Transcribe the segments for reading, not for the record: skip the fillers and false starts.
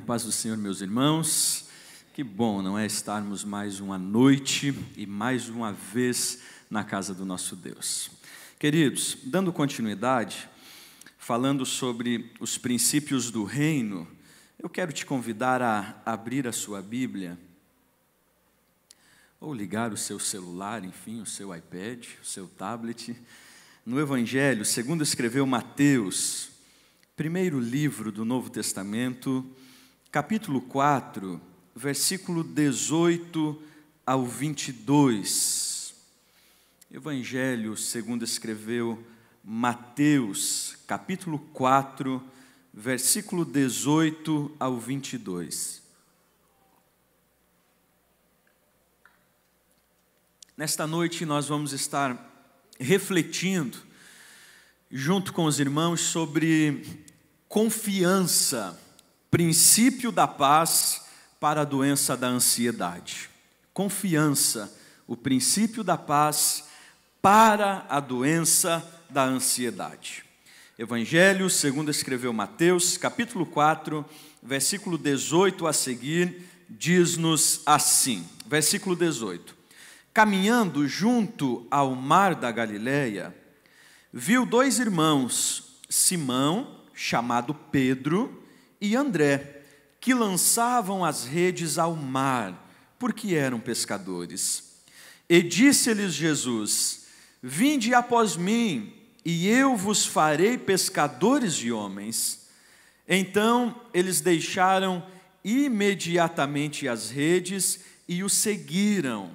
paz do Senhor, meus irmãos. Que bom, não é, estarmos mais uma noite e mais uma vez na casa do nosso Deus. Queridos, dando continuidade, falando sobre os princípios do reino, eu quero te convidar a abrir a sua Bíblia, ou ligar o seu celular, enfim, o seu iPad, o seu tablet, no Evangelho, segundo escreveu Mateus, primeiro livro do Novo Testamento, capítulo 4, versículo 18 ao 22. Evangelho, segundo escreveu Mateus, capítulo 4, versículo 18 ao 22. Nesta noite nós vamos estar refletindo, junto com os irmãos, sobre confiança, princípio da paz para a doença da ansiedade. Confiança, o princípio da paz para a doença da ansiedade. Evangelho, segundo escreveu Mateus, capítulo 4, versículo 18 a seguir, diz-nos assim, versículo 18. Caminhando junto ao mar da Galileia, viu dois irmãos, Simão, chamado Pedro, e André, que lançavam as redes ao mar, porque eram pescadores. E disse-lhes Jesus: Vinde após mim, e eu vos farei pescadores de homens. Então eles deixaram imediatamente as redes e o seguiram.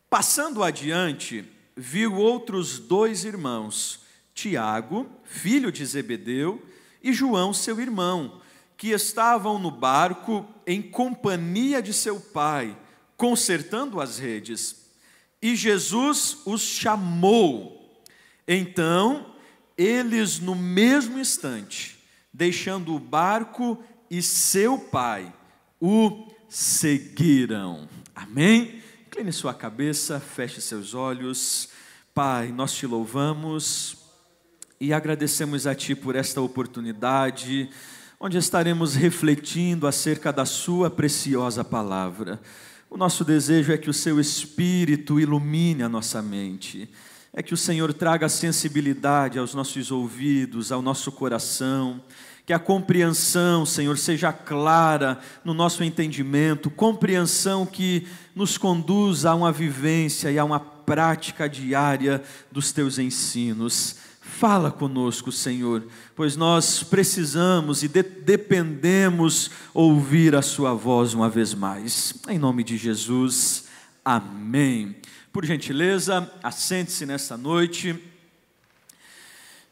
Passando adiante, viu outros dois irmãos, Tiago, filho de Zebedeu, e João, seu irmão, que estavam no barco em companhia de seu pai, consertando as redes. E Jesus os chamou. Então, eles no mesmo instante, deixando o barco e seu pai, o seguiram. Amém? Incline sua cabeça, feche seus olhos. Pai, nós te louvamos e agradecemos a Ti por esta oportunidade, onde estaremos refletindo acerca da Sua preciosa palavra. O nosso desejo é que o Seu Espírito ilumine a nossa mente, é que o Senhor traga sensibilidade aos nossos ouvidos, ao nosso coração, que a compreensão, Senhor, seja clara no nosso entendimento, compreensão que nos conduza a uma vivência e a uma prática diária dos Teus ensinos. Fala conosco, Senhor, pois nós precisamos e dependemos ouvir a Sua voz uma vez mais. Em nome de Jesus, amém. Por gentileza, assente-se nesta noite.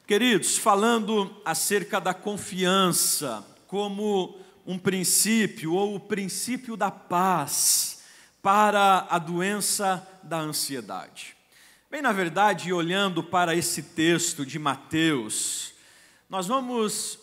Queridos, falando acerca da confiança como um princípio ou o princípio da paz para a doença da ansiedade. Bem, na verdade, olhando para esse texto de Mateus, nós vamos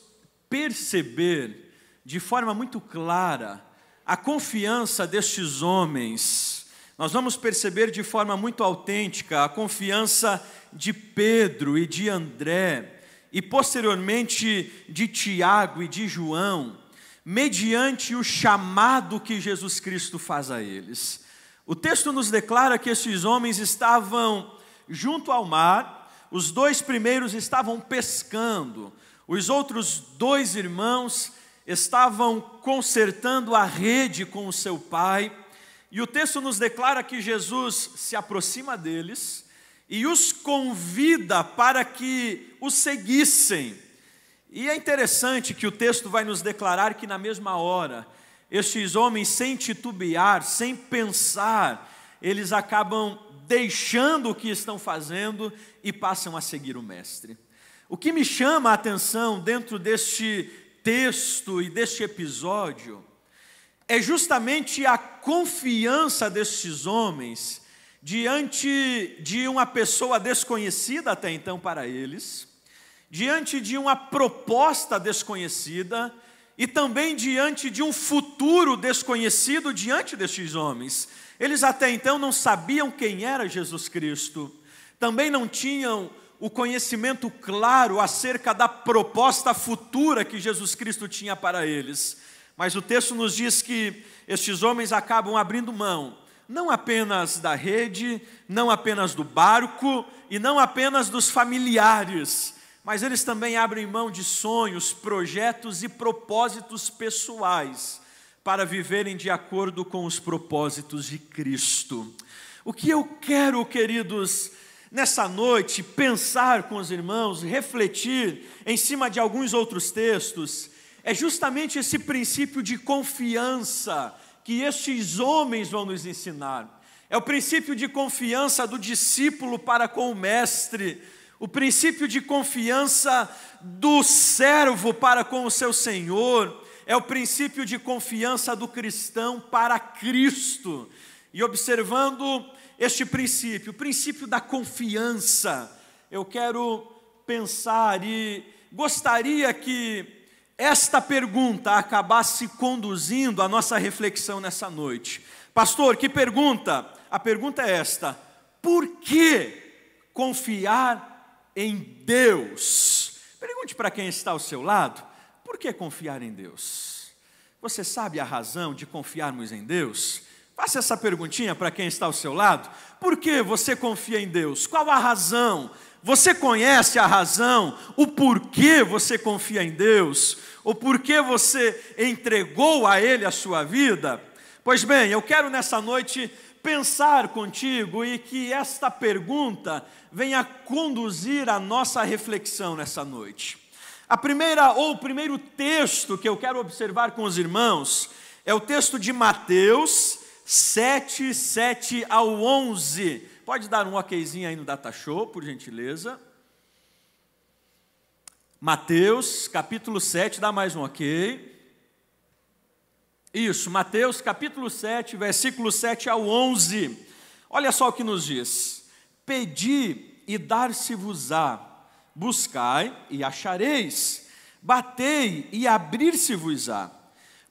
perceber de forma muito clara a confiança destes homens. Nós vamos perceber de forma muito autêntica a confiança de Pedro e de André, e posteriormente de Tiago e de João, mediante o chamado que Jesus Cristo faz a eles. O texto nos declara que esses homens estavam junto ao mar, os dois primeiros estavam pescando, os outros dois irmãos estavam consertando a rede com o seu pai, e o texto nos declara que Jesus se aproxima deles e os convida para que o seguissem. E é interessante que o texto vai nos declarar que na mesma hora, estes homens, sem titubear, sem pensar, eles acabam deixando o que estão fazendo e passam a seguir o Mestre. O que me chama a atenção dentro deste texto e deste episódio é justamente a confiança destes homens diante de uma pessoa desconhecida até então para eles, diante de uma proposta desconhecida e também diante de um futuro desconhecido diante destes homens. Eles até então não sabiam quem era Jesus Cristo, também não tinham o conhecimento claro acerca da proposta futura que Jesus Cristo tinha para eles. Mas o texto nos diz que estes homens acabam abrindo mão, não apenas da rede, não apenas do barco e não apenas dos familiares, mas eles também abrem mão de sonhos, projetos e propósitos pessoais para viverem de acordo com os propósitos de Cristo. O que eu quero, queridos, nessa noite, pensar com os irmãos, refletir em cima de alguns outros textos, é justamente esse princípio de confiança que estes homens vão nos ensinar. É o princípio de confiança do discípulo para com o mestre, o princípio de confiança do servo para com o seu Senhor, é o princípio de confiança do cristão para Cristo. E observando este princípio, o princípio da confiança, eu quero pensar e gostaria que esta pergunta acabasse conduzindo a nossa reflexão nessa noite. Pastor, que pergunta? A pergunta é esta: por que confiar em Deus? Pergunte para quem está ao seu lado: por que confiar em Deus? Você sabe a razão de confiarmos em Deus? Faça essa perguntinha para quem está ao seu lado. Por que você confia em Deus? Qual a razão? Você conhece a razão, o porquê você confia em Deus? O porquê você entregou a Ele a sua vida? Pois bem, eu quero nessa noite pensar contigo e que esta pergunta venha conduzir a nossa reflexão nessa noite. O primeiro texto que eu quero observar com os irmãos é o texto de Mateus 7, 7 ao 11. Pode dar um okzinho aí no Data Show, por gentileza. Mateus, capítulo 7, dá mais um ok. Isso, Mateus, capítulo 7, versículo 7 ao 11. Olha só o que nos diz: pedi e dar-se-vos-á, buscai e achareis, batei e abrir-se-vos-á.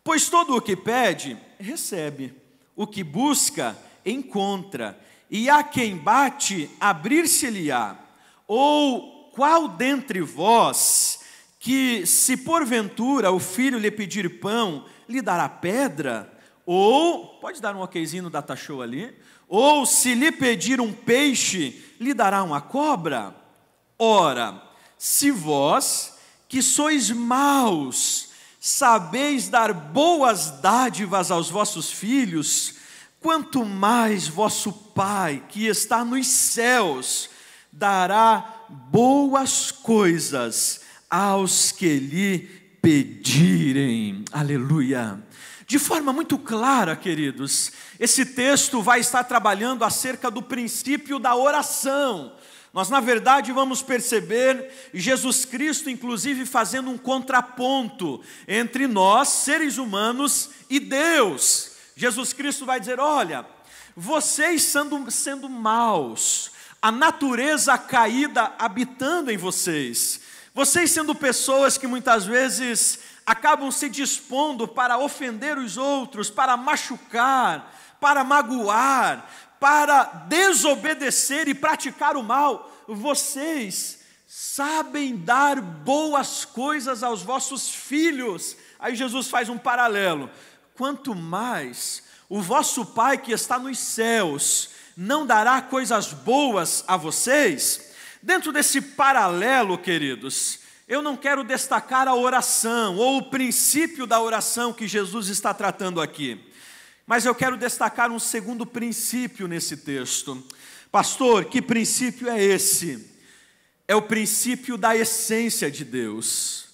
Pois todo o que pede, recebe, o que busca, encontra, e a quem bate, abrir-se-lhe-á. Ou qual dentre vós, que se porventura o filho lhe pedir pão, lhe dará pedra? Ou, pode dar um okzinho no Data Show ali, ou se lhe pedir um peixe, lhe dará uma cobra? Ora, se vós, que sois maus, sabeis dar boas dádivas aos vossos filhos, quanto mais vosso Pai, que está nos céus, dará boas coisas aos que lhe pedirem. Aleluia. De forma muito clara, queridos, esse texto vai estar trabalhando acerca do princípio da oração. Nós, na verdade, vamos perceber Jesus Cristo, inclusive, fazendo um contraponto entre nós, seres humanos, e Deus. Jesus Cristo vai dizer: olha, vocês sendo maus, a natureza caída habitando em vocês, vocês sendo pessoas que muitas vezes acabam se dispondo para ofender os outros, para machucar, para magoar, para desobedecer e praticar o mal, vocês sabem dar boas coisas aos vossos filhos. Aí Jesus faz um paralelo: quanto mais o vosso Pai que está nos céus não dará coisas boas a vocês. Dentro desse paralelo, queridos, eu não quero destacar a oração ou o princípio da oração que Jesus está tratando aqui, mas eu quero destacar um segundo princípio nesse texto. Pastor, que princípio é esse? É o princípio da essência de Deus.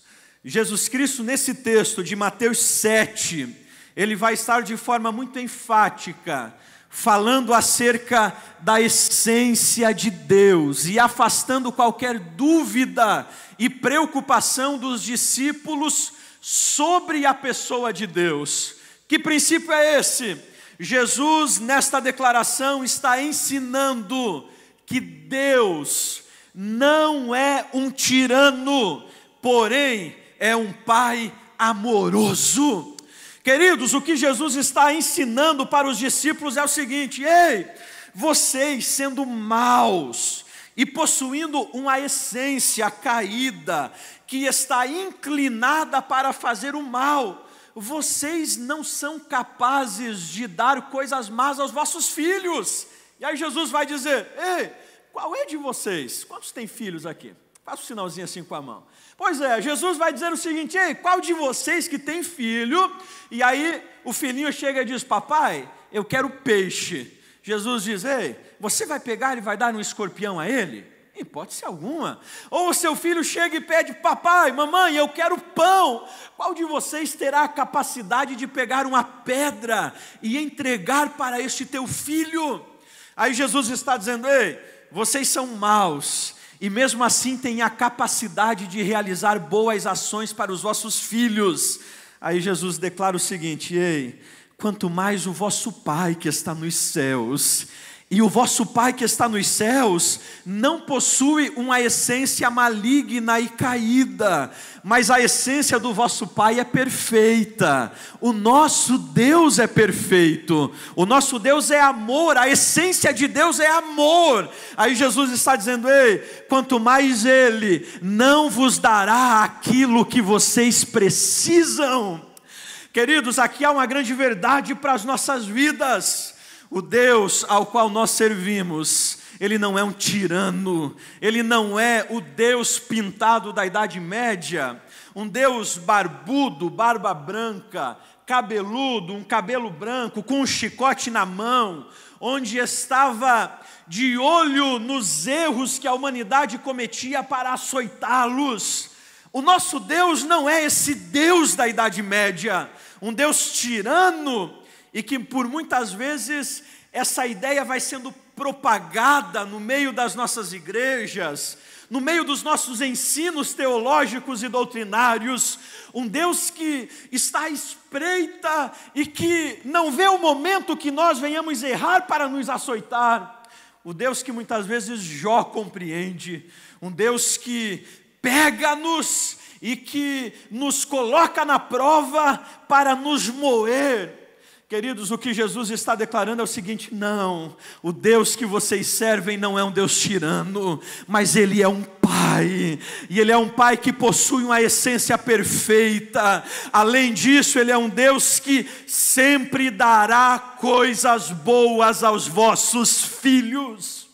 Jesus Cristo, nesse texto de Mateus 7, ele vai estar de forma muito enfática falando acerca da essência de Deus e afastando qualquer dúvida e preocupação dos discípulos sobre a pessoa de Deus. Que princípio é esse? Jesus, nesta declaração, está ensinando que Deus não é um tirano, porém é um Pai amoroso. Queridos, o que Jesus está ensinando para os discípulos é o seguinte: ei, vocês sendo maus e possuindo uma essência caída, que está inclinada para fazer o mal, vocês não são capazes de dar coisas más aos vossos filhos. E aí Jesus vai dizer: ei, qual é de vocês? Quantos têm filhos aqui? Faça um sinalzinho assim com a mão. Pois é, Jesus vai dizer o seguinte: ei, qual de vocês que tem filho? E aí o filhinho chega e diz: papai, eu quero peixe. Jesus diz: ei, você vai pegar e vai dar um escorpião a ele? Em hipótese alguma. Ou o seu filho chega e pede: papai, mamãe, eu quero pão. Qual de vocês terá a capacidade de pegar uma pedra e entregar para este teu filho? Aí Jesus está dizendo: ei, vocês são maus, e mesmo assim têm a capacidade de realizar boas ações para os vossos filhos. Aí Jesus declara o seguinte: ei, quanto mais o vosso Pai que está nos céus, e o vosso Pai que está nos céus não possui uma essência maligna e caída, mas a essência do vosso Pai é perfeita. O nosso Deus é perfeito, o nosso Deus é amor, a essência de Deus é amor. Aí Jesus está dizendo: ei, quanto mais Ele não vos dará aquilo que vocês precisam. Queridos, aqui há uma grande verdade para as nossas vidas. O Deus ao qual nós servimos, Ele não é um tirano, Ele não é o Deus pintado da Idade Média, um Deus barbudo, barba branca, cabeludo, um cabelo branco, com um chicote na mão, onde estava de olho nos erros que a humanidade cometia para açoitá-los. O nosso Deus não é esse Deus da Idade Média, um Deus tirano, e que por muitas vezes essa ideia vai sendo propagada no meio das nossas igrejas, no meio dos nossos ensinos teológicos e doutrinários, um Deus que está à espreita e que não vê o momento que nós venhamos errar para nos açoitar, o Deus que muitas vezes Jó compreende, um Deus que pega-nos e que nos coloca na prova para nos moer. Queridos, o que Jesus está declarando é o seguinte: não, o Deus que vocês servem não é um Deus tirano, mas Ele é um Pai, e Ele é um Pai que possui uma essência perfeita. Além disso, Ele é um Deus que sempre dará coisas boas aos vossos filhos.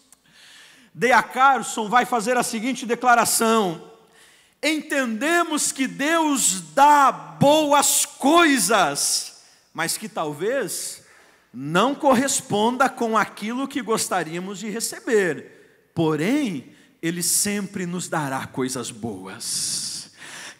D.A. Carson vai fazer a seguinte declaração: entendemos que Deus dá boas coisas, mas que talvez não corresponda com aquilo que gostaríamos de receber, porém, Ele sempre nos dará coisas boas.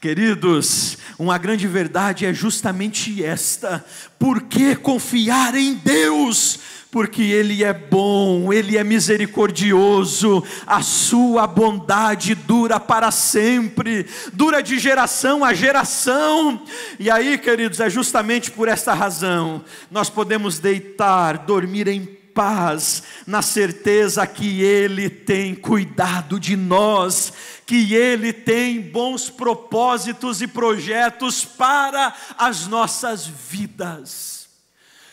Queridos, uma grande verdade é justamente esta: por que confiar em Deus? Porque Ele é bom, Ele é misericordioso, a sua bondade dura para sempre, dura de geração a geração. E aí, queridos, é justamente por esta razão, nós podemos deitar, dormir em paz, na certeza que Ele tem cuidado de nós, que Ele tem bons propósitos e projetos para as nossas vidas.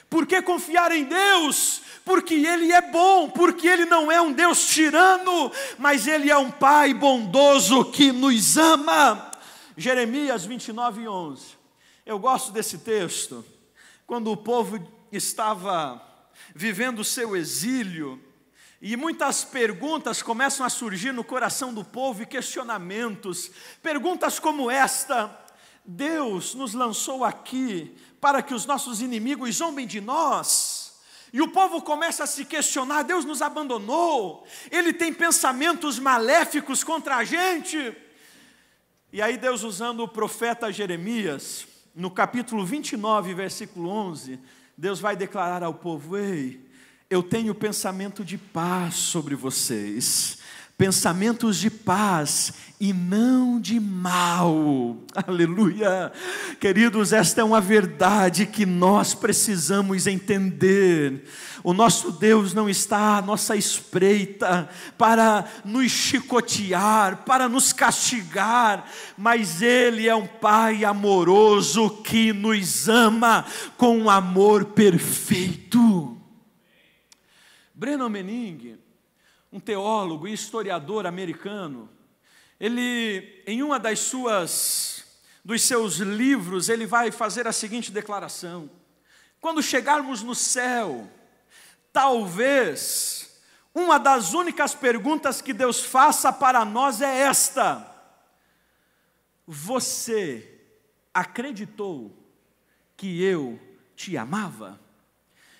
Por que confiar em Deus? Porque Ele é bom, porque Ele não é um Deus tirano, mas Ele é um Pai bondoso que nos ama. Jeremias 29:11. Eu gosto desse texto. Quando o povo estava vivendo o seu exílio, e muitas perguntas começam a surgir no coração do povo, e questionamentos, perguntas como esta: Deus nos lançou aqui para que os nossos inimigos zombem de nós? E o povo começa a se questionar: Deus nos abandonou? Ele tem pensamentos maléficos contra a gente? E aí Deus, usando o profeta Jeremias, no capítulo 29, versículo 11, Deus vai declarar ao povo: ei, eu tenho pensamento de paz sobre vocês, pensamentos de paz e não de mal. Aleluia. Queridos, esta é uma verdade que nós precisamos entender. O nosso Deus não está à nossa espreita para nos chicotear, para nos castigar, mas Ele é um Pai amoroso que nos ama com um amor perfeito. Brennan Manning, um teólogo e historiador americano, ele, em uma dos dos seus livros, ele vai fazer a seguinte declaração: quando chegarmos no céu, talvez uma das únicas perguntas que Deus faça para nós é esta: você acreditou que eu te amava?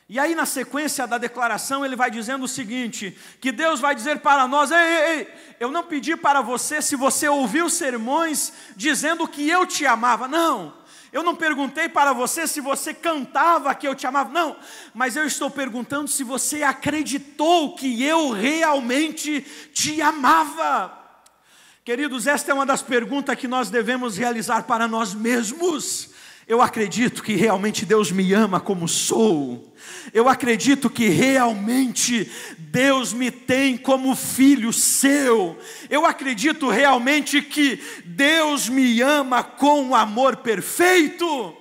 E aí, na sequência da declaração, ele vai dizendo o seguinte, que Deus vai dizer para nós: ei, eu não pedi para você se você ouviu sermões dizendo que eu te amava, não. Eu não perguntei para você se você cantava que eu te amava, não. Mas eu estou perguntando se você acreditou que eu realmente te amava. Queridos, esta é uma das perguntas que nós devemos realizar para nós mesmos. Eu acredito que realmente Deus me ama como sou. Eu acredito que realmente Deus me tem como filho seu. Eu acredito realmente que Deus me ama com um amor perfeito.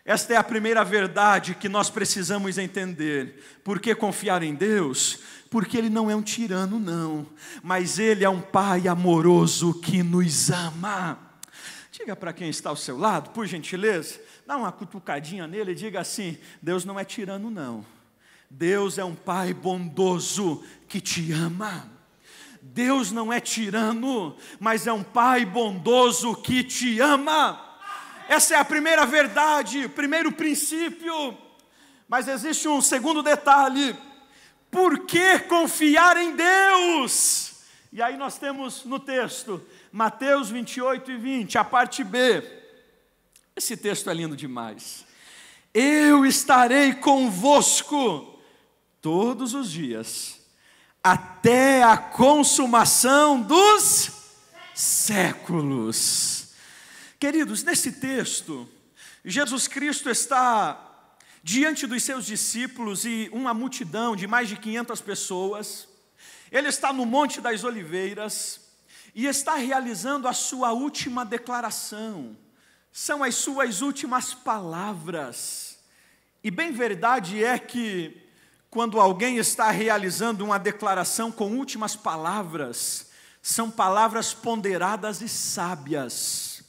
Esta é a primeira verdade que nós precisamos entender. Por que confiar em Deus? Porque Ele não é um tirano, não, mas Ele é um Pai amoroso que nos ama. Diga para quem está ao seu lado, por gentileza, dá uma cutucadinha nele e diga assim: Deus não é tirano, não. Deus é um Pai bondoso que te ama. Deus não é tirano, mas é um Pai bondoso que te ama. Essa é a primeira verdade, o primeiro princípio. Mas existe um segundo detalhe: por que confiar em Deus? E aí nós temos no texto Mateus 28 e 20, a parte B. Esse texto é lindo demais. Eu estarei convosco todos os dias, até a consumação dos séculos. Queridos, nesse texto, Jesus Cristo está diante dos seus discípulos e uma multidão de mais de 500 pessoas. Ele está no Monte das Oliveiras e está realizando a sua última declaração. São as suas últimas palavras. E bem verdade é que quando alguém está realizando uma declaração com últimas palavras, são palavras ponderadas e sábias.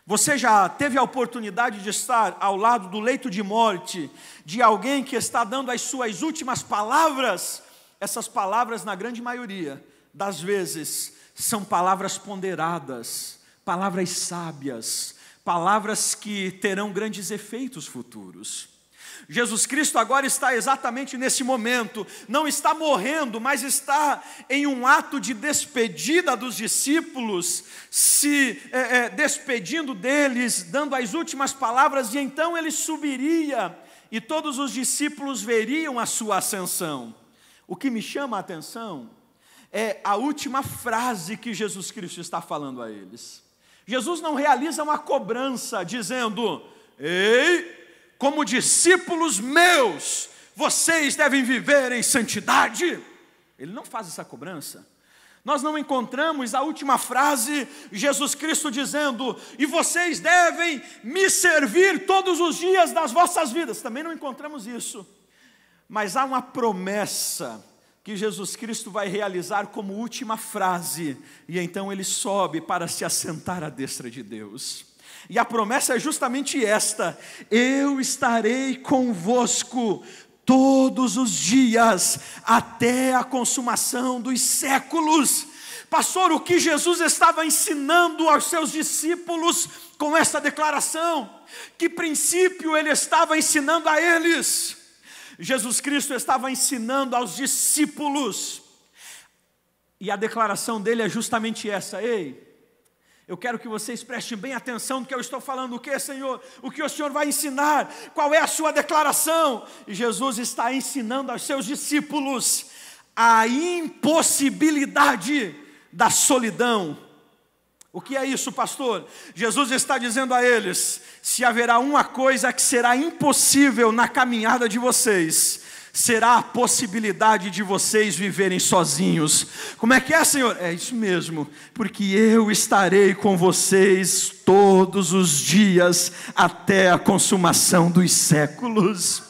Você já teve a oportunidade de estar ao lado do leito de morte de alguém que está dando as suas últimas palavras? Essas palavras, na grande maioria das vezes, são palavras ponderadas, palavras sábias, palavras que terão grandes efeitos futuros. Jesus Cristo agora está exatamente nesse momento, não está morrendo, mas está em um ato de despedida dos discípulos, se despedindo deles, dando as últimas palavras, e então ele subiria, e todos os discípulos veriam a sua ascensão. O que me chama a atenção é a última frase que Jesus Cristo está falando a eles. Jesus não realiza uma cobrança dizendo: ei, como discípulos meus, vocês devem viver em santidade. Ele não faz essa cobrança. Nós não encontramos a última frase, Jesus Cristo dizendo: e vocês devem me servir todos os dias das vossas vidas. Também não encontramos isso. Mas há uma promessa que Jesus Cristo vai realizar como última frase, e então ele sobe para se assentar à destra de Deus. E a promessa é justamente esta: eu estarei convosco todos os dias, até a consumação dos séculos. Pastor, o que Jesus estava ensinando aos seus discípulos com essa declaração? Que princípio ele estava ensinando a eles? Jesus Cristo estava ensinando aos discípulos, e a declaração dele é justamente essa: ei, eu quero que vocês prestem bem atenção no que eu estou falando. O que, Senhor? O que o Senhor vai ensinar? Qual é a sua declaração? E Jesus está ensinando aos seus discípulos a impossibilidade da solidão. O que é isso, pastor? Jesus está dizendo a eles: se haverá uma coisa que será impossível na caminhada de vocês, será a possibilidade de vocês viverem sozinhos. Como é que é, Senhor? É isso mesmo, porque eu estarei com vocês todos os dias, até a consumação dos séculos.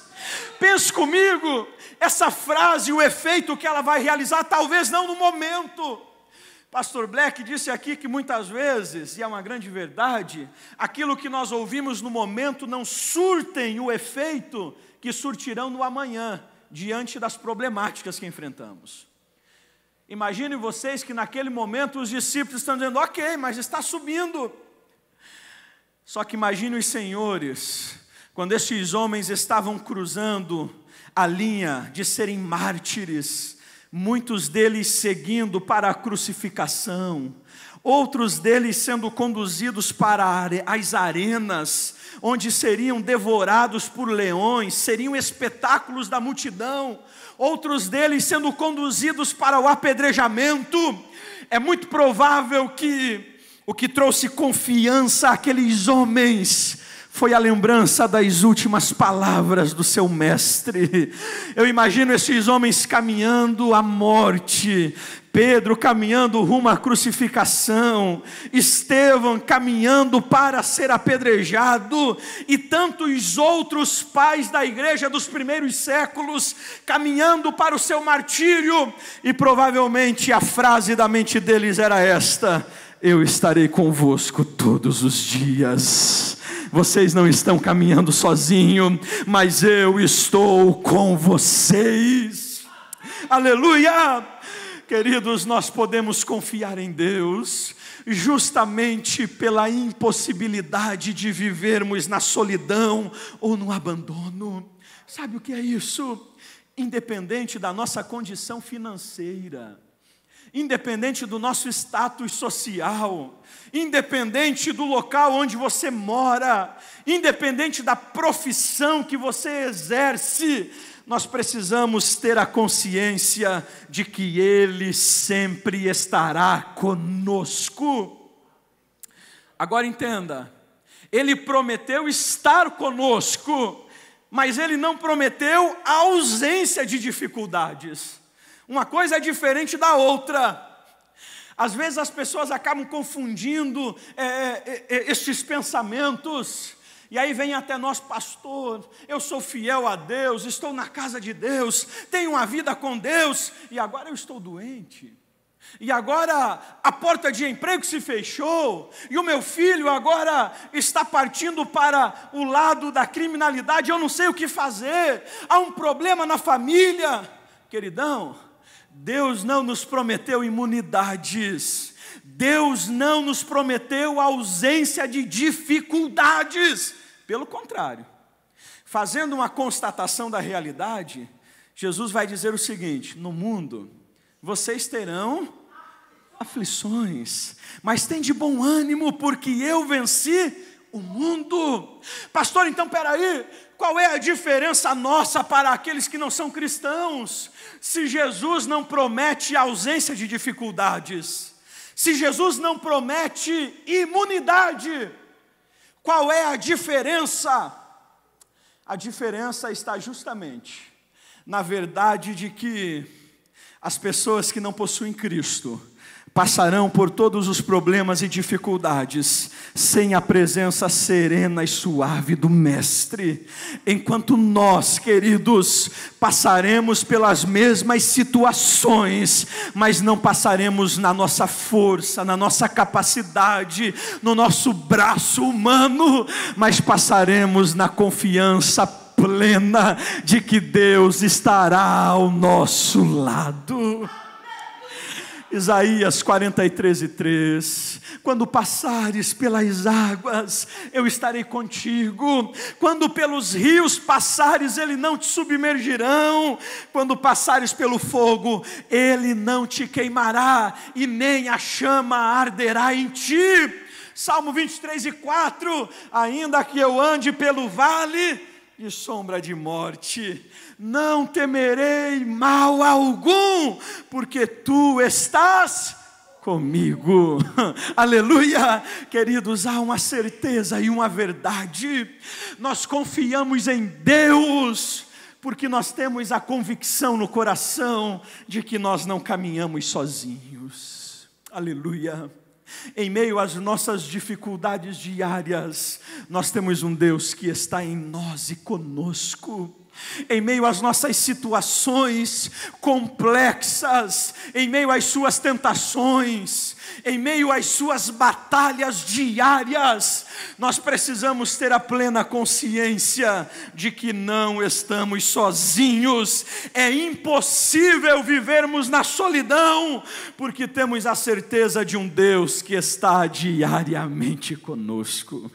Pense comigo, essa frase, o efeito que ela vai realizar, talvez não no momento, Pastor Black disse aqui que muitas vezes, e é uma grande verdade, aquilo que nós ouvimos no momento não surtem o efeito que surtirão no amanhã, diante das problemáticas que enfrentamos. Imagine vocês que naquele momento os discípulos estão dizendo, ok, mas está subindo. Só que imagine os senhores, quando esses homens estavam cruzando a linha de serem mártires, muitos deles seguindo para a crucificação, outros deles sendo conduzidos para as arenas, onde seriam devorados por leões, seriam espetáculos da multidão, outros deles sendo conduzidos para o apedrejamento. É muito provável que o que trouxe confiança àqueles homens foi a lembrança das últimas palavras do seu mestre. Eu imagino esses homens caminhando à morte, Pedro caminhando rumo à crucificação, Estevão caminhando para ser apedrejado, e tantos outros pais da igreja dos primeiros séculos caminhando para o seu martírio, e provavelmente a frase da mente deles era esta: eu estarei convosco todos os dias. Vocês não estão caminhando sozinho, mas eu estou com vocês. Aleluia! Queridos, nós podemos confiar em Deus, justamente pela impossibilidade de vivermos na solidão ou no abandono. Sabe o que é isso? Independente da nossa condição financeira, independente do nosso status social, independente do local onde você mora, independente da profissão que você exerce, nós precisamos ter a consciência de que Ele sempre estará conosco. Agora entenda, Ele prometeu estar conosco, mas Ele não prometeu a ausência de dificuldades. Uma coisa é diferente da outra. Às vezes as pessoas acabam confundindo estes pensamentos. E aí vem até nós, pastor, eu sou fiel a Deus, estou na casa de Deus, tenho uma vida com Deus, e agora eu estou doente. E agora a porta de emprego se fechou, e o meu filho agora está partindo para o lado da criminalidade, eu não sei o que fazer, há um problema na família. Queridão, Deus não nos prometeu imunidades, Deus não nos prometeu ausência de dificuldades. Pelo contrário, fazendo uma constatação da realidade, Jesus vai dizer o seguinte: no mundo vocês terão aflições, mas tem de bom ânimo, porque eu venci o mundo. Pastor, então peraí, qual é a diferença nossa para aqueles que não são cristãos? Se Jesus não promete ausência de dificuldades, se Jesus não promete imunidade, qual é a diferença? A diferença está justamente na verdade de que as pessoas que não possuem Cristo passarão por todos os problemas e dificuldades sem a presença serena e suave do Mestre, enquanto nós, queridos, passaremos pelas mesmas situações, mas não passaremos na nossa força, na nossa capacidade, no nosso braço humano, mas passaremos na confiança plena de que Deus estará ao nosso lado. Isaías 43:3, quando passares pelas águas, eu estarei contigo, quando pelos rios passares, ele não te submergirão, quando passares pelo fogo, ele não te queimará, e nem a chama arderá em ti. Salmo 23:4, ainda que eu ande pelo vale de sombra de morte, não temerei mal algum, porque tu estás comigo. Aleluia! Queridos, há uma certeza e uma verdade. Nós confiamos em Deus, porque nós temos a convicção no coração de que nós não caminhamos sozinhos. Aleluia! Em meio às nossas dificuldades diárias, nós temos um Deus que está em nós e conosco. em meio às nossas situações complexas, em meio às suas tentações, em meio às suas batalhas diárias, nós precisamos ter a plena consciência de que não estamos sozinhos. É impossível vivermos na solidão, porque temos a certeza de um Deus que está diariamente conosco.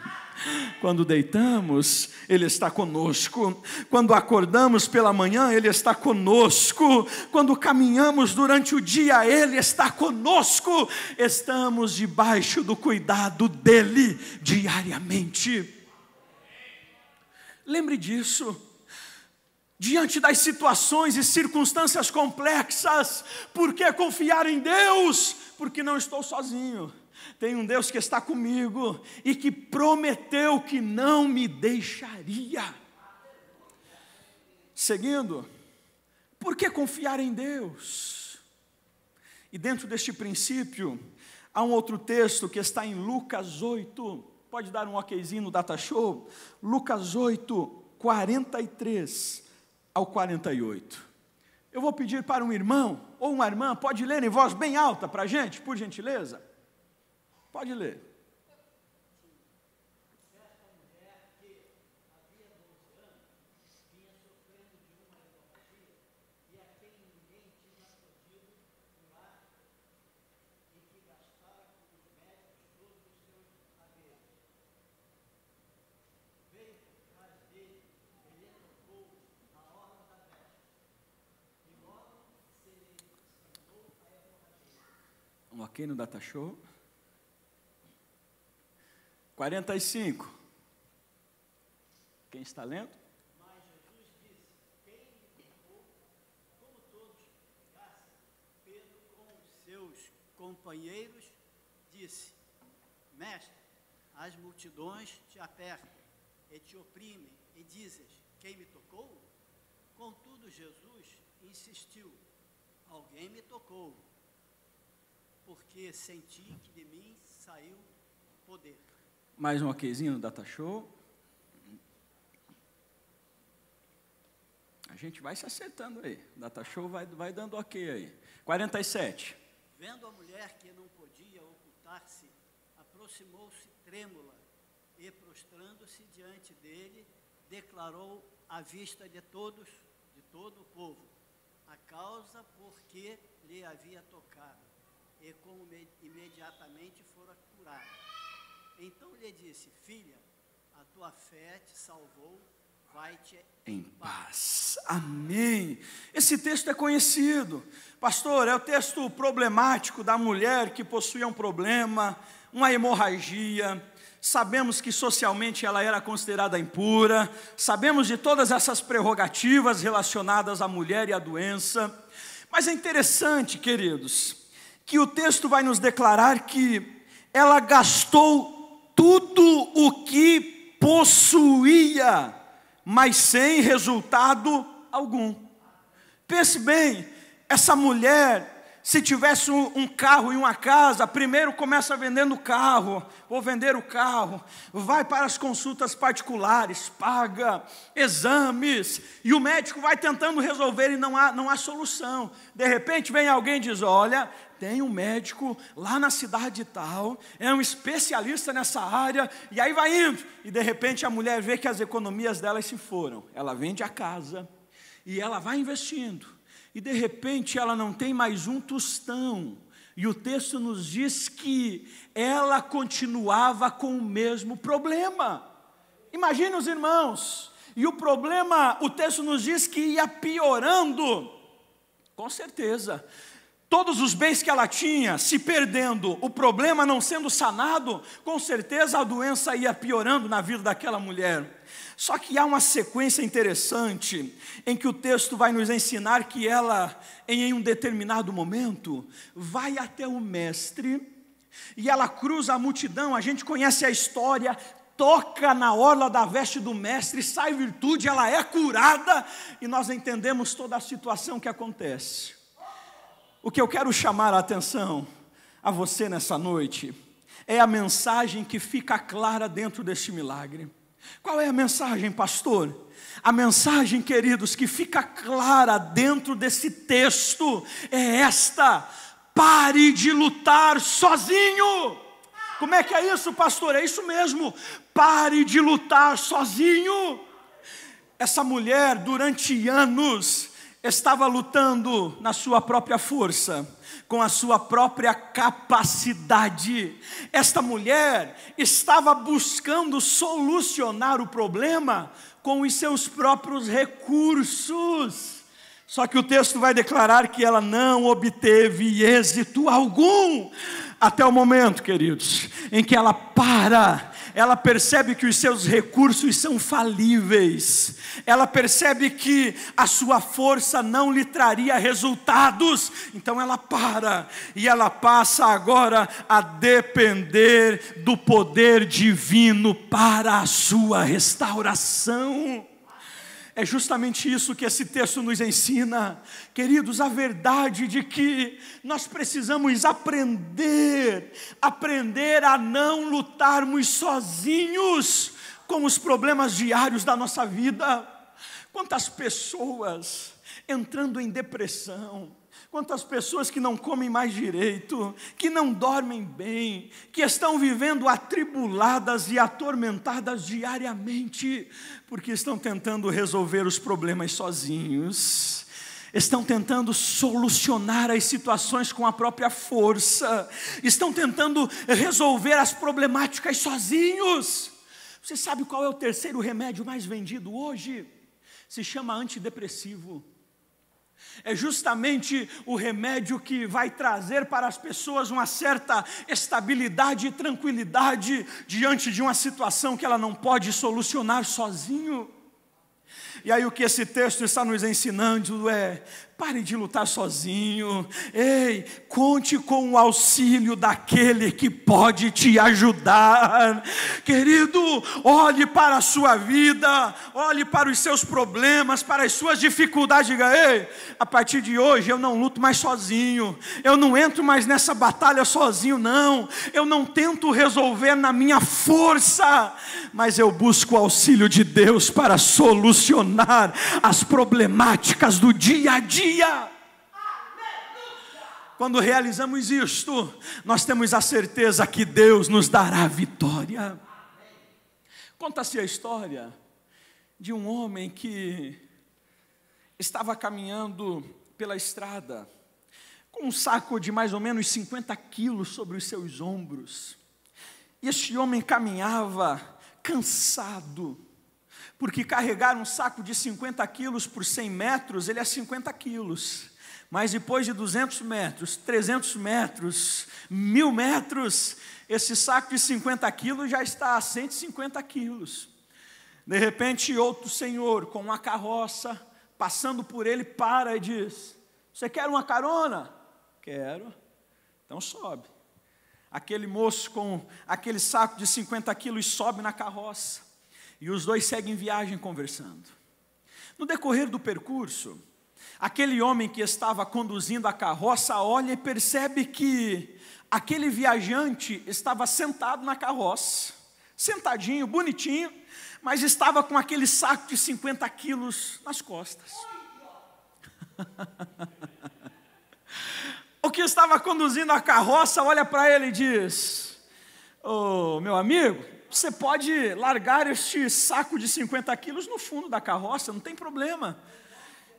Quando deitamos, Ele está conosco. Quando acordamos pela manhã, Ele está conosco. Quando caminhamos durante o dia, Ele está conosco. Estamos debaixo do cuidado dEle diariamente. Lembre disso. Diante das situações e circunstâncias complexas, por que confiar em Deus? Porque não estou sozinho. Tem um Deus que está comigo e que prometeu que não me deixaria. Seguindo, por que confiar em Deus? E dentro deste princípio, há um outro texto que está em Lucas 8, pode dar um okzinho no data show? Lucas 8, 43 ao 48. Eu vou pedir para um irmão ou uma irmã, pode ler em voz bem alta para a gente, por gentileza? Pode ler. Certa mulher que havia 12 anos vinha sofrendo de uma hemorragia e a quem ninguém tinha podido curar e que gastara com os médicos todos os seus haveres. Veio por trás dele, ele tocou na orla da veste e logo se lhe sanou a hemorragia. Um ok no data show. 45. Quem está lendo? Mas Jesus disse: quem me tocou? Como todos ficassem, Pedro com os seus companheiros disse: Mestre, as multidões te apertam e te oprimem e dizes: quem me tocou? Contudo Jesus insistiu: alguém me tocou, porque senti que de mim saiu poder. Mais um okzinho no data show. A gente vai se acertando aí. Data show vai dando ok aí. 47. Vendo a mulher que não podia ocultar-se, aproximou-se trêmula e, prostrando-se diante dele, declarou à vista de todos, de todo o povo, a causa por que lhe havia tocado, e como imediatamente fora curada. Então lhe disse: filha, a tua fé te salvou, vai-te em paz. Amém. Esse texto é conhecido. Pastor, é o texto problemático da mulher que possuía um problema, uma hemorragia. Sabemos que socialmente ela era considerada impura. Sabemos de todas essas prerrogativas relacionadas à mulher e à doença. Mas é interessante, queridos, que o texto vai nos declarar que ela gastou tudo o que possuía, mas sem resultado algum. Pense bem, essa mulher, se tivesse um carro e uma casa, primeiro começa vendendo o carro, vou vender o carro, vai para as consultas particulares, paga exames, e o médico vai tentando resolver e não há solução. De repente vem alguém e diz: olha, tem um médico lá na cidade tal, é um especialista nessa área, e aí vai indo, e de repente a mulher vê que as economias delas se foram, ela vende a casa, e ela vai investindo, e de repente ela não tem mais um tostão, e o texto nos diz que ela continuava com o mesmo problema. Imagine os irmãos, e o problema, o texto nos diz que ia piorando, com certeza. Todos os bens que ela tinha se perdendo, o problema não sendo sanado, com certeza a doença ia piorando na vida daquela mulher. Só que há uma sequência interessante em que o texto vai nos ensinar que ela, em um determinado momento, vai até o mestre e ela cruza a multidão. A gente conhece a história, toca na orla da veste do mestre, sai virtude, ela é curada e nós entendemos toda a situação que acontece. O que eu quero chamar a atenção a você nessa noite é a mensagem que fica clara dentro deste milagre. Qual é a mensagem, pastor? A mensagem, queridos, que fica clara dentro desse texto é esta: pare de lutar sozinho. Como é que é isso, pastor? É isso mesmo, pare de lutar sozinho. Essa mulher, durante anos, estava lutando na sua própria força, com a sua própria capacidade. Esta mulher estava buscando solucionar o problema com os seus próprios recursos. Só que o texto vai declarar que ela não obteve êxito algum, até o momento, queridos, em que ela percebe que os seus recursos são falíveis, ela percebe que a sua força não lhe traria resultados, então ela para, e ela passa agora a depender do poder divino para a sua restauração. É justamente isso que esse texto nos ensina, queridos, a verdade de que nós precisamos aprender a não lutarmos sozinhos com os problemas diários da nossa vida. Quantas pessoas entrando em depressão, quantas pessoas que não comem mais direito, que não dormem bem, que estão vivendo atribuladas e atormentadas diariamente, porque estão tentando resolver os problemas sozinhos, estão tentando solucionar as situações com a própria força, estão tentando resolver as problemáticas sozinhos. Você sabe qual é o terceiro remédio mais vendido hoje? Se chama antidepressivo. É justamente o remédio que vai trazer para as pessoas uma certa estabilidade e tranquilidade diante de uma situação que ela não pode solucionar sozinho. E aí o que esse texto está nos ensinando é: pare de lutar sozinho. Ei, conte com o auxílio daquele que pode te ajudar. Querido, olhe para a sua vida, olhe para os seus problemas, para as suas dificuldades. Diga: ei, a partir de hoje eu não luto mais sozinho, eu não entro mais nessa batalha sozinho, não. Eu não tento resolver na minha força, mas eu busco o auxílio de Deus para solucionar as problemáticas do dia a dia. Quando realizamos isto, nós temos a certeza que Deus nos dará vitória. Conta-se a história de um homem que estava caminhando pela estrada com um saco de mais ou menos 50 quilos sobre os seus ombros. E este homem caminhava cansado, porque carregar um saco de 50 quilos por 100 metros, ele é 50 quilos. Mas depois de 200 metros, 300 metros, 1000 metros, esse saco de 50 quilos já está a 150 quilos. De repente, outro senhor com uma carroça, passando por ele, para e diz: você quer uma carona? Quero. Então sobe. Aquele moço com aquele saco de 50 quilos sobe na carroça. E os dois seguem viagem conversando. No decorrer do percurso, aquele homem que estava conduzindo a carroça olha e percebe que aquele viajante estava sentado na carroça, sentadinho, bonitinho, mas estava com aquele saco de 50 quilos nas costas. O que estava conduzindo a carroça olha para ele e diz: ô, meu amigo, você pode largar este saco de 50 quilos no fundo da carroça, não tem problema.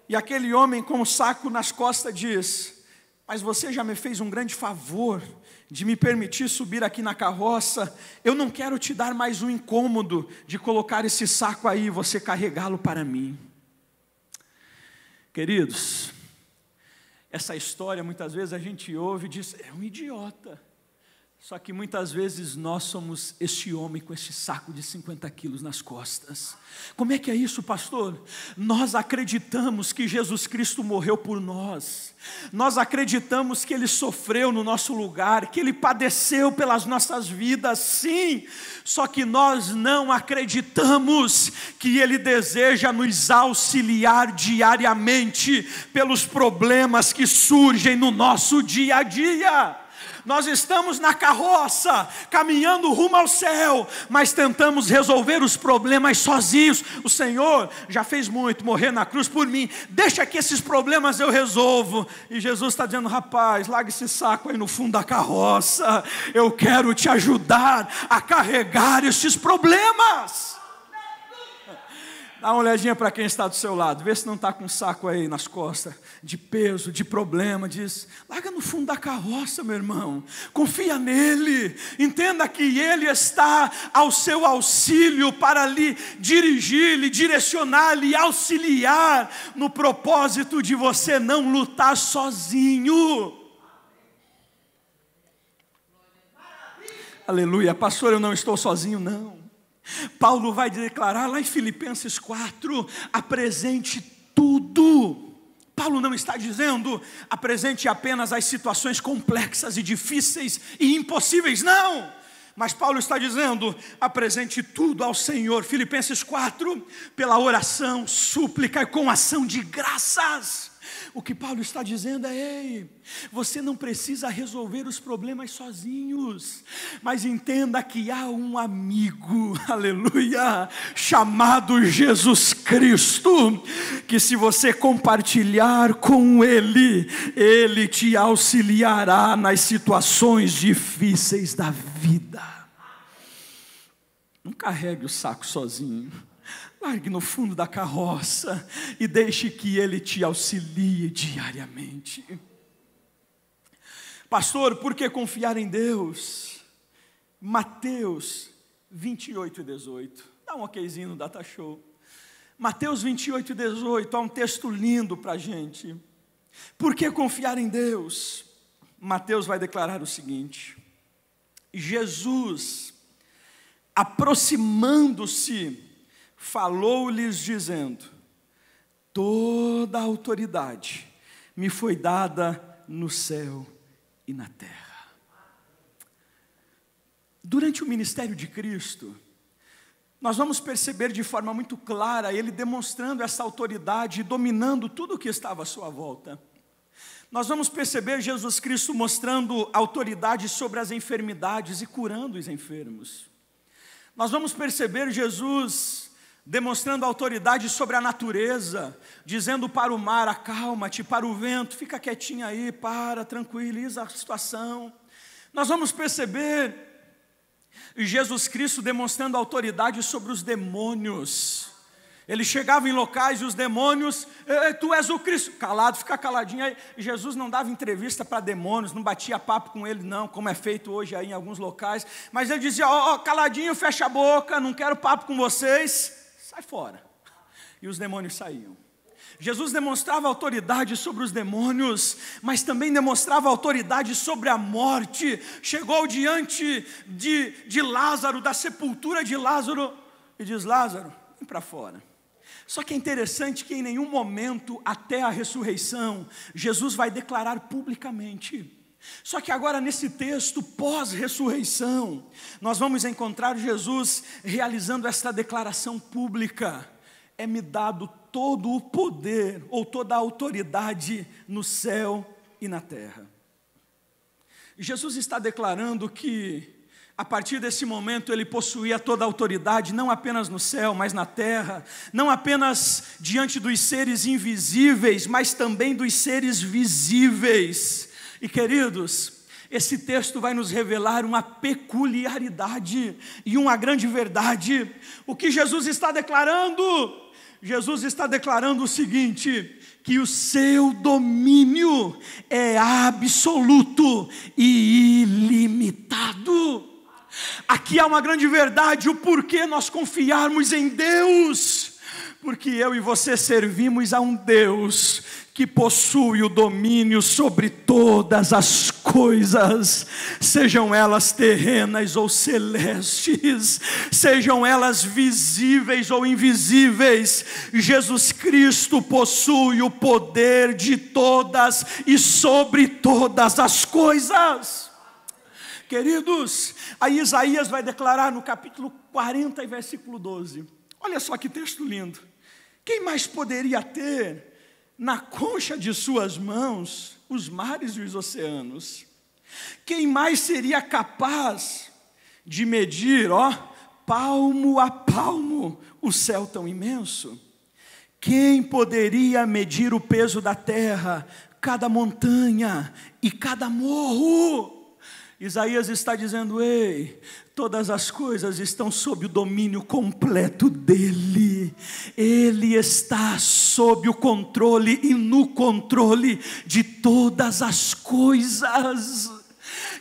E aquele homem com o saco nas costas diz: mas você já me fez um grande favor de me permitir subir aqui na carroça. Eu não quero te dar mais um incômodo de colocar esse saco aí e você carregá-lo para mim. Queridos, essa história muitas vezes a gente ouve e diz: é um idiota. Só que muitas vezes nós somos este homem com este saco de 50 quilos nas costas. Como é que é isso, pastor? Nós acreditamos que Jesus Cristo morreu por nós. Nós acreditamos que Ele sofreu no nosso lugar, que Ele padeceu pelas nossas vidas, sim. Só que nós não acreditamos que Ele deseja nos auxiliar diariamente pelos problemas que surgem no nosso dia a dia. Nós estamos na carroça, caminhando rumo ao céu, mas tentamos resolver os problemas sozinhos. O Senhor já fez muito, morrer na cruz por mim, deixa que esses problemas eu resolvo. E Jesus está dizendo: rapaz, larga esse saco aí no fundo da carroça, eu quero te ajudar a carregar esses problemas. Dá uma olhadinha para quem está do seu lado, vê se não está com um saco aí nas costas, de peso, de problema. Diz: larga no fundo da carroça, meu irmão, confia nele, entenda que ele está ao seu auxílio para lhe dirigir, lhe direcionar, lhe auxiliar no propósito de você não lutar sozinho. Aleluia. Pastor, eu não estou sozinho, não. Paulo vai declarar lá em Filipenses 4, apresente tudo. Paulo não está dizendo apresente apenas as situações complexas e difíceis e impossíveis, não. Mas Paulo está dizendo, apresente tudo ao Senhor. Filipenses 4, pela oração, súplica e com ação de graças. O que Paulo está dizendo é: ei, você não precisa resolver os problemas sozinhos, mas entenda que há um amigo, aleluia, chamado Jesus Cristo, que se você compartilhar com Ele, Ele te auxiliará nas situações difíceis da vida. Não carregue o saco sozinho. Largue no fundo da carroça e deixe que Ele te auxilie diariamente. Pastor, por que confiar em Deus? Mateus 28 e 18. Dá um okzinho no Data Show. Mateus 28 e 18, há um texto lindo para a gente. Por que confiar em Deus? Mateus vai declarar o seguinte: Jesus, aproximando-se, falou-lhes dizendo: toda a autoridade me foi dada no céu e na terra. Durante o ministério de Cristo, nós vamos perceber de forma muito clara Ele demonstrando essa autoridade e dominando tudo o que estava à sua volta. Nós vamos perceber Jesus Cristo mostrando autoridade sobre as enfermidades e curando os enfermos. Nós vamos perceber Jesus demonstrando autoridade sobre a natureza, dizendo para o mar: acalma-te, para o vento, fica quietinho aí, tranquiliza a situação. Nós vamos perceber Jesus Cristo demonstrando autoridade sobre os demônios. Ele chegava em locais e os demônios: tu és o Cristo, calado, fica caladinho aí. Jesus não dava entrevista para demônios, não batia papo com ele não, como é feito hoje aí em alguns locais, mas ele dizia: caladinho, fecha a boca, não quero papo com vocês, sai fora. E os demônios saíam. Jesus demonstrava autoridade sobre os demônios, mas também demonstrava autoridade sobre a morte. Chegou diante de Lázaro, da sepultura de Lázaro, e diz: Lázaro, vem para fora. Só que é interessante que em nenhum momento, até a ressurreição, Jesus vai declarar publicamente. Só que agora nesse texto, pós-ressurreição, nós vamos encontrar Jesus realizando esta declaração pública: é-me dado todo o poder, ou toda a autoridade no céu e na terra. Jesus está declarando que a partir desse momento Ele possuía toda a autoridade, não apenas no céu, mas na terra, não apenas diante dos seres invisíveis, mas também dos seres visíveis. E queridos, esse texto vai nos revelar uma peculiaridade e uma grande verdade. O que Jesus está declarando? Jesus está declarando o seguinte: que o seu domínio é absoluto e ilimitado. Aqui há uma grande verdade, o porquê nós confiarmos em Deus. Porque eu e você servimos a um Deus que possui o domínio sobre todas as coisas, sejam elas terrenas ou celestes, sejam elas visíveis ou invisíveis. Jesus Cristo possui o poder de todas e sobre todas as coisas. Queridos, aí Isaías vai declarar no capítulo 40 e versículo 12, olha só que texto lindo: quem mais poderia ter na concha de suas mãos os mares e os oceanos? Quem mais seria capaz de medir, palmo a palmo, o céu tão imenso? Quem poderia medir o peso da terra, cada montanha e cada morro? Isaías está dizendo: ei, todas as coisas estão sob o domínio completo dEle. Ele está sob o controle e no controle de todas as coisas.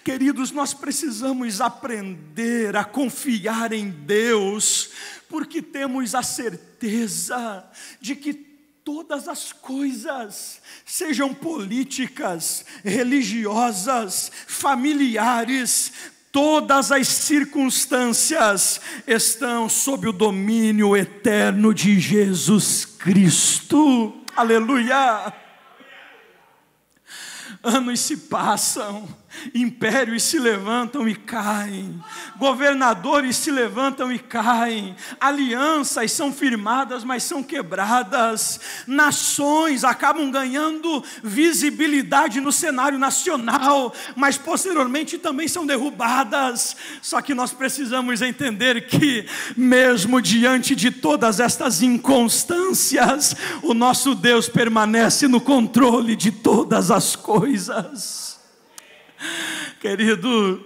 Queridos, nós precisamos aprender a confiar em Deus, porque temos a certeza de que todas as coisas, sejam políticas, religiosas, familiares, todas as circunstâncias estão sob o domínio eterno de Jesus Cristo. Aleluia! Anos se passam, impérios se levantam e caem, governadores se levantam e caem, alianças são firmadas, mas são quebradas, nações acabam ganhando visibilidade no cenário nacional, mas posteriormente também são derrubadas. Só que nós precisamos entender que, mesmo diante de todas estas inconstâncias, o nosso Deus permanece no controle de todas as coisas. Querido,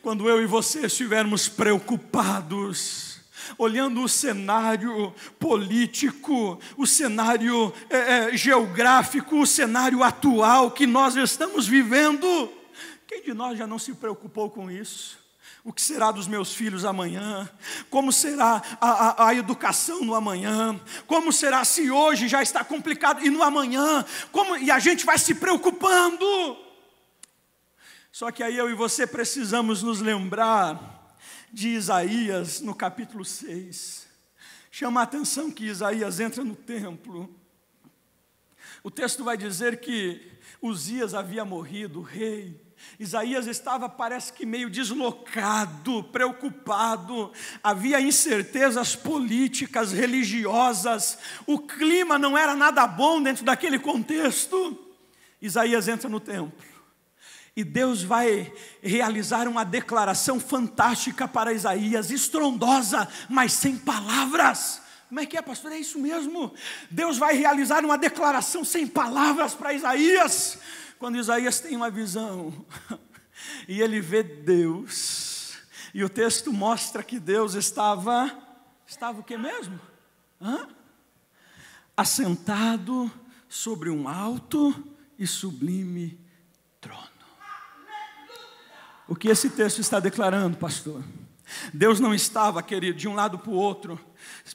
quando eu e você estivermos preocupados, olhando o cenário político, o cenário geográfico, o cenário atual que nós estamos vivendo, quem de nós já não se preocupou com isso? O que será dos meus filhos amanhã? Como será a educação no amanhã? Como será se hoje já está complicado e no amanhã? E a gente vai se preocupando. Só que aí eu e você precisamos nos lembrar de Isaías no capítulo 6. Chama a atenção que Isaías entra no templo. O texto vai dizer que Uzias havia morrido, o rei. Isaías estava, parece que meio deslocado, preocupado, havia incertezas políticas, religiosas, o clima não era nada bom dentro daquele contexto. Isaías entra no templo, e Deus vai realizar uma declaração fantástica para Isaías, estrondosa, mas sem palavras. Como é que é, pastor? É isso mesmo, Deus vai realizar uma declaração sem palavras para Isaías. Quando Isaías tem uma visão, e ele vê Deus, e o texto mostra que Deus estava o que mesmo? Assentado sobre um alto e sublime trono. O que esse texto está declarando, pastor? Deus não estava, querido, de um lado para o outro,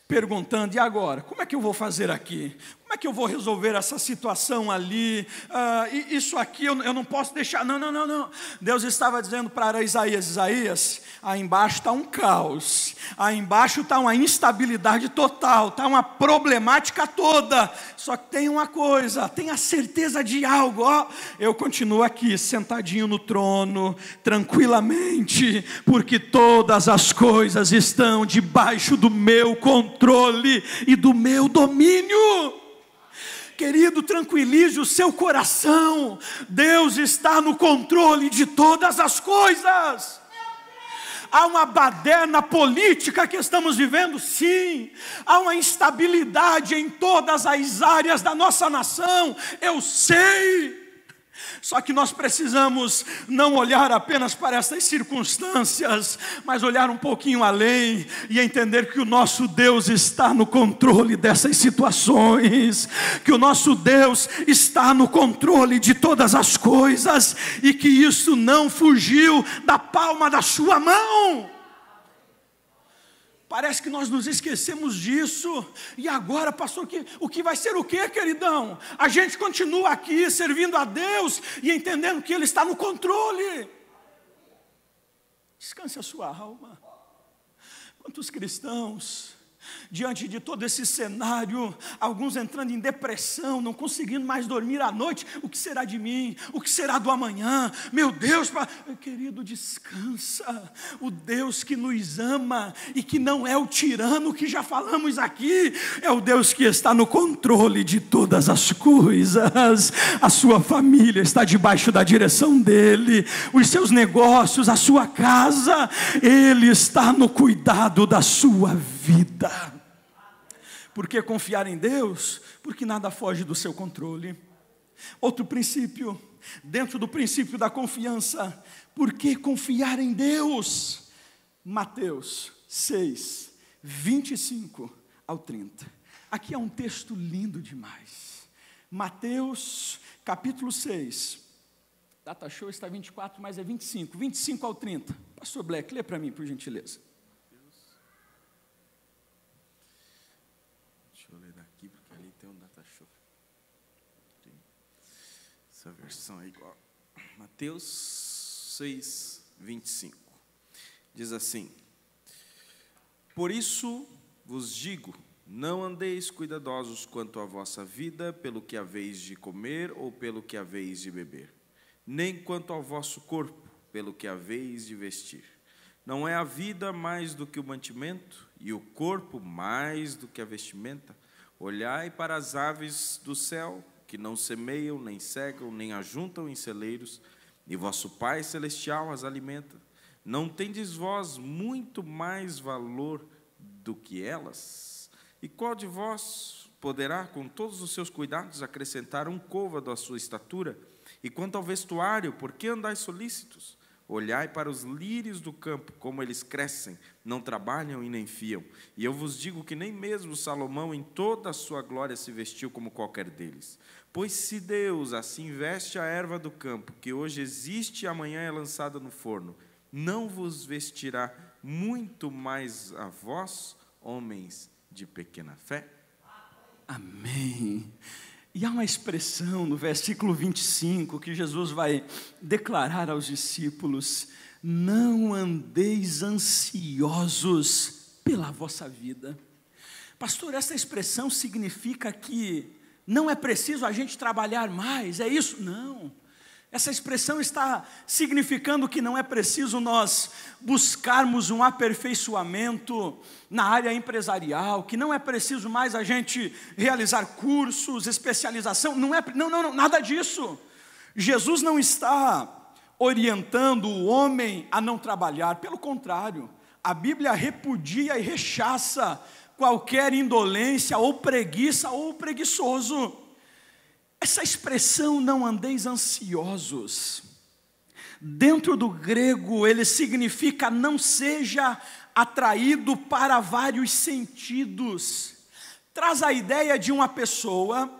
perguntando: e agora? Como é que eu vou fazer aqui? Como é que eu vou resolver essa situação ali? Isso aqui eu não posso deixar. Não. Deus estava dizendo para Isaías: aí embaixo está um caos, aí embaixo está uma instabilidade total, está uma problemática toda. Só que tem uma coisa, tenha certeza de algo. Eu continuo aqui, sentadinho no trono, tranquilamente, porque todas as coisas estão debaixo do meu controle e do meu domínio. Querido, tranquilize o seu coração, Deus está no controle de todas as coisas. Há uma baderna política que estamos vivendo, sim. Há uma instabilidade em todas as áreas da nossa nação, eu sei. Só que nós precisamos não olhar apenas para essas circunstâncias, mas olhar um pouquinho além e entender que o nosso Deus está no controle dessas situações, que o nosso Deus está no controle de todas as coisas e que isso não fugiu da palma da sua mão. Parece que nós nos esquecemos disso. E agora, pastor, o que vai ser o quê, queridão? A gente continua aqui servindo a Deus e entendendo que Ele está no controle. Descanse a sua alma. Quantos cristãos diante de todo esse cenário, alguns entrando em depressão, não conseguindo mais dormir à noite. O que será de mim? O que será do amanhã? Meu Deus, querido, descansa. O Deus que nos ama e que não é o tirano que já falamos aqui, é o Deus que está no controle de todas as coisas. A sua família está debaixo da direção dele, os seus negócios, a sua casa, ele está no cuidado da sua vida. Por que confiar em Deus? Porque nada foge do seu controle. Outro princípio, dentro do princípio da confiança, por que confiar em Deus? Mateus 6, 25 ao 30. Aqui é um texto lindo demais. Mateus capítulo 6. Data show está 24, mas é 25. 25 ao 30. Pastor Black, lê para mim, por gentileza. Essa versão é igual. Mateus 6, 25. Diz assim: por isso vos digo, não andeis cuidadosos quanto à vossa vida, pelo que haveis de comer ou pelo que haveis de beber, nem quanto ao vosso corpo, pelo que haveis de vestir. Não é a vida mais do que o mantimento, e o corpo mais do que a vestimenta? Olhai para as aves do céu, que não semeiam, nem cegam, nem ajuntam em celeiros, e vosso Pai Celestial as alimenta. Não tendes vós muito mais valor do que elas? E qual de vós poderá, com todos os seus cuidados, acrescentar um côvado à sua estatura? E quanto ao vestuário, por que andais solícitos? Olhai para os lírios do campo, como eles crescem, não trabalham e nem fiam. E eu vos digo que nem mesmo Salomão, em toda a sua glória, se vestiu como qualquer deles. Pois se Deus assim veste a erva do campo, que hoje existe e amanhã é lançada no forno, não vos vestirá muito mais a vós, homens de pequena fé? Amém. E há uma expressão no versículo 25 que Jesus vai declarar aos discípulos: não andeis ansiosos pela vossa vida. Pastor, essa expressão significa que não é preciso a gente trabalhar mais, é isso? Não. Essa expressão está significando que não é preciso nós buscarmos um aperfeiçoamento na área empresarial, que não é preciso mais a gente realizar cursos, especialização, não, nada disso. Jesus não está orientando o homem a não trabalhar, pelo contrário, a Bíblia repudia e rechaça qualquer indolência ou preguiça ou preguiçoso. Essa expressão, não andeis ansiosos, dentro do grego ele significa não seja atraído para vários sentidos. Traz a ideia de uma pessoa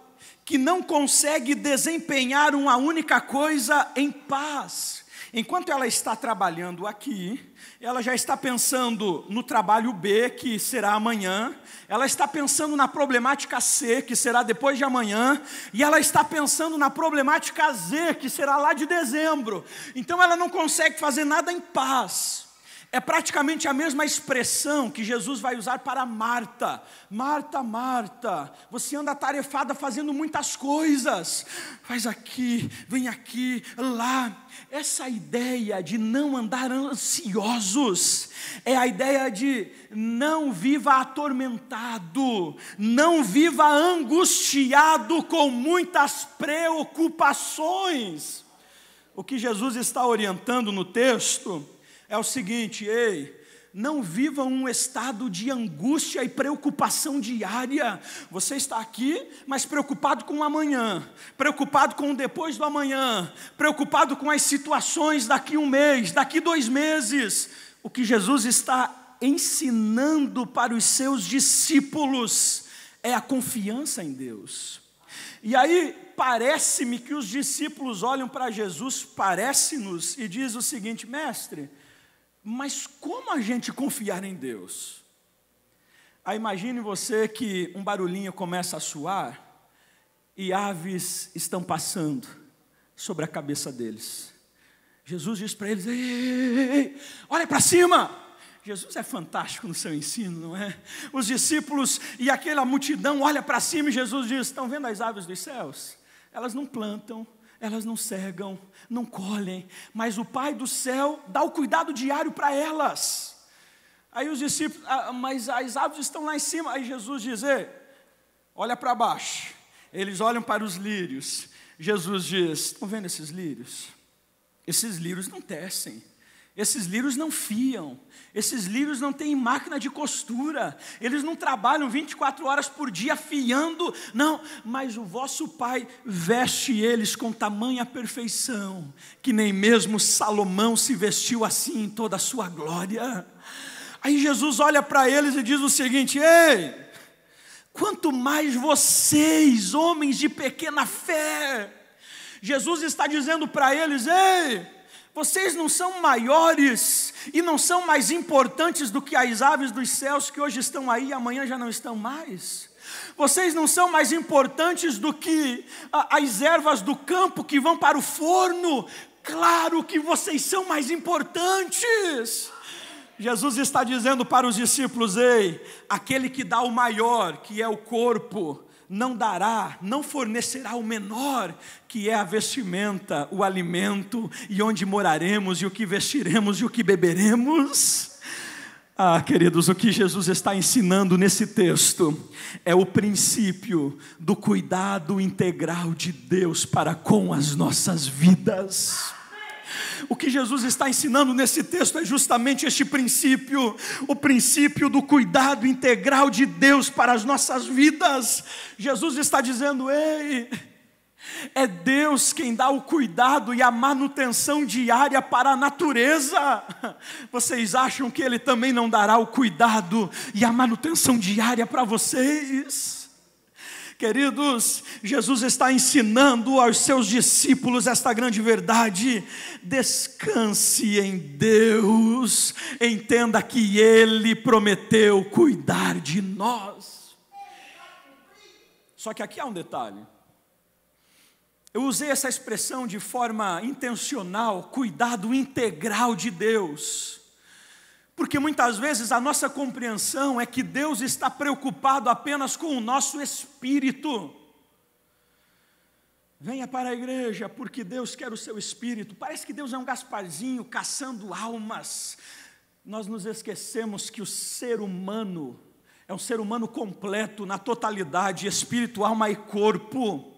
que não consegue desempenhar uma única coisa em paz. Enquanto ela está trabalhando aqui, ela já está pensando no trabalho B, que será amanhã, ela está pensando na problemática C, que será depois de amanhã, e ela está pensando na problemática Z, que será lá de dezembro. Então ela não consegue fazer nada em paz. É praticamente a mesma expressão que Jesus vai usar para Marta. Marta, Marta, você anda atarefada fazendo muitas coisas. Faz aqui, vem aqui, lá. Essa ideia de não andar ansiosos é a ideia de não viva atormentado, não viva angustiado com muitas preocupações. O que Jesus está orientando no texto é o seguinte: ei, não viva um estado de angústia e preocupação diária. Você está aqui, mas preocupado com o amanhã, preocupado com o depois do amanhã, preocupado com as situações daqui um mês, daqui 2 meses. O que Jesus está ensinando para os seus discípulos é a confiança em Deus. E aí, parece-me que os discípulos olham para Jesus, parece-nos, e diz o seguinte: mestre, mas como a gente confiar em Deus? Aí imagine você que um barulhinho começa a soar e aves estão passando sobre a cabeça deles. Jesus diz para eles: ei, olha para cima, Jesus é fantástico no seu ensino, não é? Os discípulos e aquela multidão olha para cima e Jesus diz: estão vendo as aves dos céus? Elas não plantam, elas não cegam, não colhem, mas o Pai do céu dá o cuidado diário para elas. Aí os discípulos: mas as aves estão lá em cima. Aí Jesus diz: ei, olha para baixo. Eles olham para os lírios. Jesus diz: estão vendo esses lírios? Esses lírios não tecem, esses lírios não fiam, esses lírios não têm máquina de costura, eles não trabalham 24 horas por dia fiando, não, mas o vosso Pai veste eles com tamanha perfeição, que nem mesmo Salomão se vestiu assim em toda a sua glória. Aí Jesus olha para eles e diz o seguinte: ei, quanto mais vocês, homens de pequena fé. Jesus está dizendo para eles: ei, vocês não são maiores e não são mais importantes do que as aves dos céus que hoje estão aí e amanhã já não estão mais. Vocês não são mais importantes do que as ervas do campo que vão para o forno. Claro que vocês são mais importantes. Jesus está dizendo para os discípulos: ei, aquele que dá o maior, que é o corpo, não dará, não fornecerá o menor, que é a vestimenta, o alimento, e onde moraremos, e o que vestiremos, e o que beberemos. Queridos, o que Jesus está ensinando nesse texto é o princípio do cuidado integral de Deus para com as nossas vidas. O que Jesus está ensinando nesse texto é justamente este princípio, o princípio do cuidado integral de Deus para as nossas vidas. Jesus está dizendo: ei, é Deus quem dá o cuidado e a manutenção diária para a natureza. Vocês acham que Ele também não dará o cuidado e a manutenção diária para vocês? Queridos, Jesus está ensinando aos seus discípulos esta grande verdade: descanse em Deus, entenda que Ele prometeu cuidar de nós. Só que aqui há um detalhe. Eu usei essa expressão de forma intencional, cuidado integral de Deus, porque muitas vezes a nossa compreensão é que Deus está preocupado apenas com o nosso espírito. Venha para a igreja porque Deus quer o seu espírito. Parece que Deus é um Gasparzinho caçando almas. Nós nos esquecemos que o ser humano é um ser humano completo na totalidade, espírito, alma e corpo.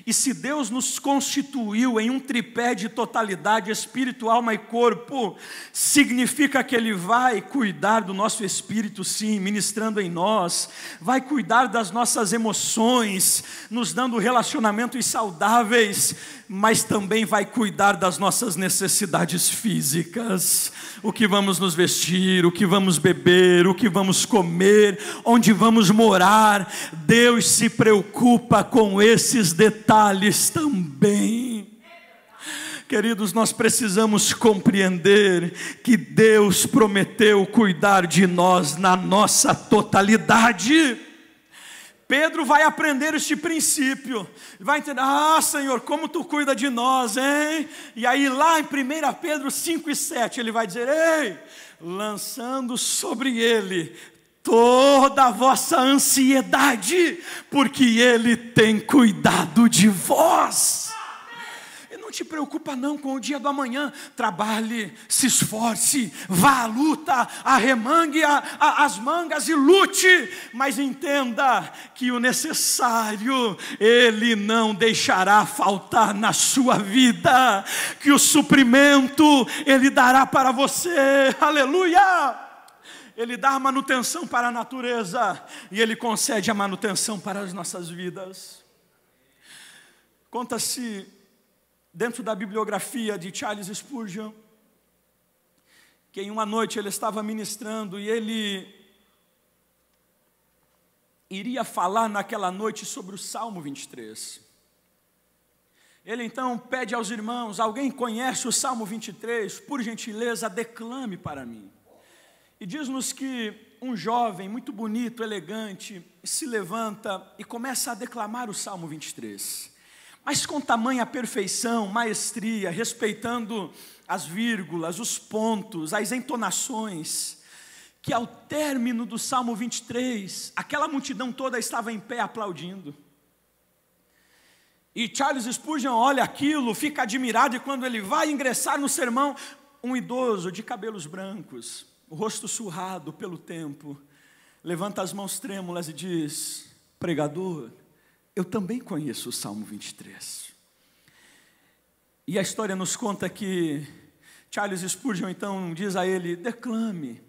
E se Deus nos constituiu em um tripé de totalidade, espírito, alma e corpo, significa que Ele vai cuidar do nosso espírito, sim, ministrando em nós, vai cuidar das nossas emoções, nos dando relacionamentos saudáveis, mas também vai cuidar das nossas necessidades físicas, o que vamos nos vestir, o que vamos beber, o que vamos comer, onde vamos morar. Deus se preocupa com esses detalhes também. Queridos, nós precisamos compreender que Deus prometeu cuidar de nós na nossa totalidade. Pedro vai aprender este princípio, vai entender: Senhor, como Tu cuida de nós, hein? E aí lá em 1 Pedro 5:7, ele vai dizer: ei, lançando sobre Ele toda a vossa ansiedade, porque Ele tem cuidado de vós. Não te preocupa não com o dia do amanhã. Trabalhe, se esforce, vá à luta, arremangue as mangas e lute, mas entenda que o necessário Ele não deixará faltar na sua vida, que o suprimento Ele dará para você. Aleluia! Ele dá a manutenção para a natureza e Ele concede a manutenção para as nossas vidas. Conta-se dentro da bibliografia de Charles Spurgeon, que em uma noite ele estava ministrando e ele iria falar naquela noite sobre o Salmo 23. Ele então pede aos irmãos: alguém conhece o Salmo 23? Por gentileza, declame para mim. E diz-nos que um jovem muito bonito, elegante, se levanta e começa a declamar o Salmo 23. Mas com tamanha perfeição, maestria, respeitando as vírgulas, os pontos, as entonações. que ao término do Salmo 23, aquela multidão toda estava em pé aplaudindo. E Charles Spurgeon olha aquilo, fica admirado, e quando ele vai ingressar no sermão, um idoso de cabelos brancos, o rosto surrado pelo tempo, levanta as mãos trêmulas e diz: pregador, eu também conheço o Salmo 23. E a história nos conta que Charles Spurgeon então diz a ele: declame.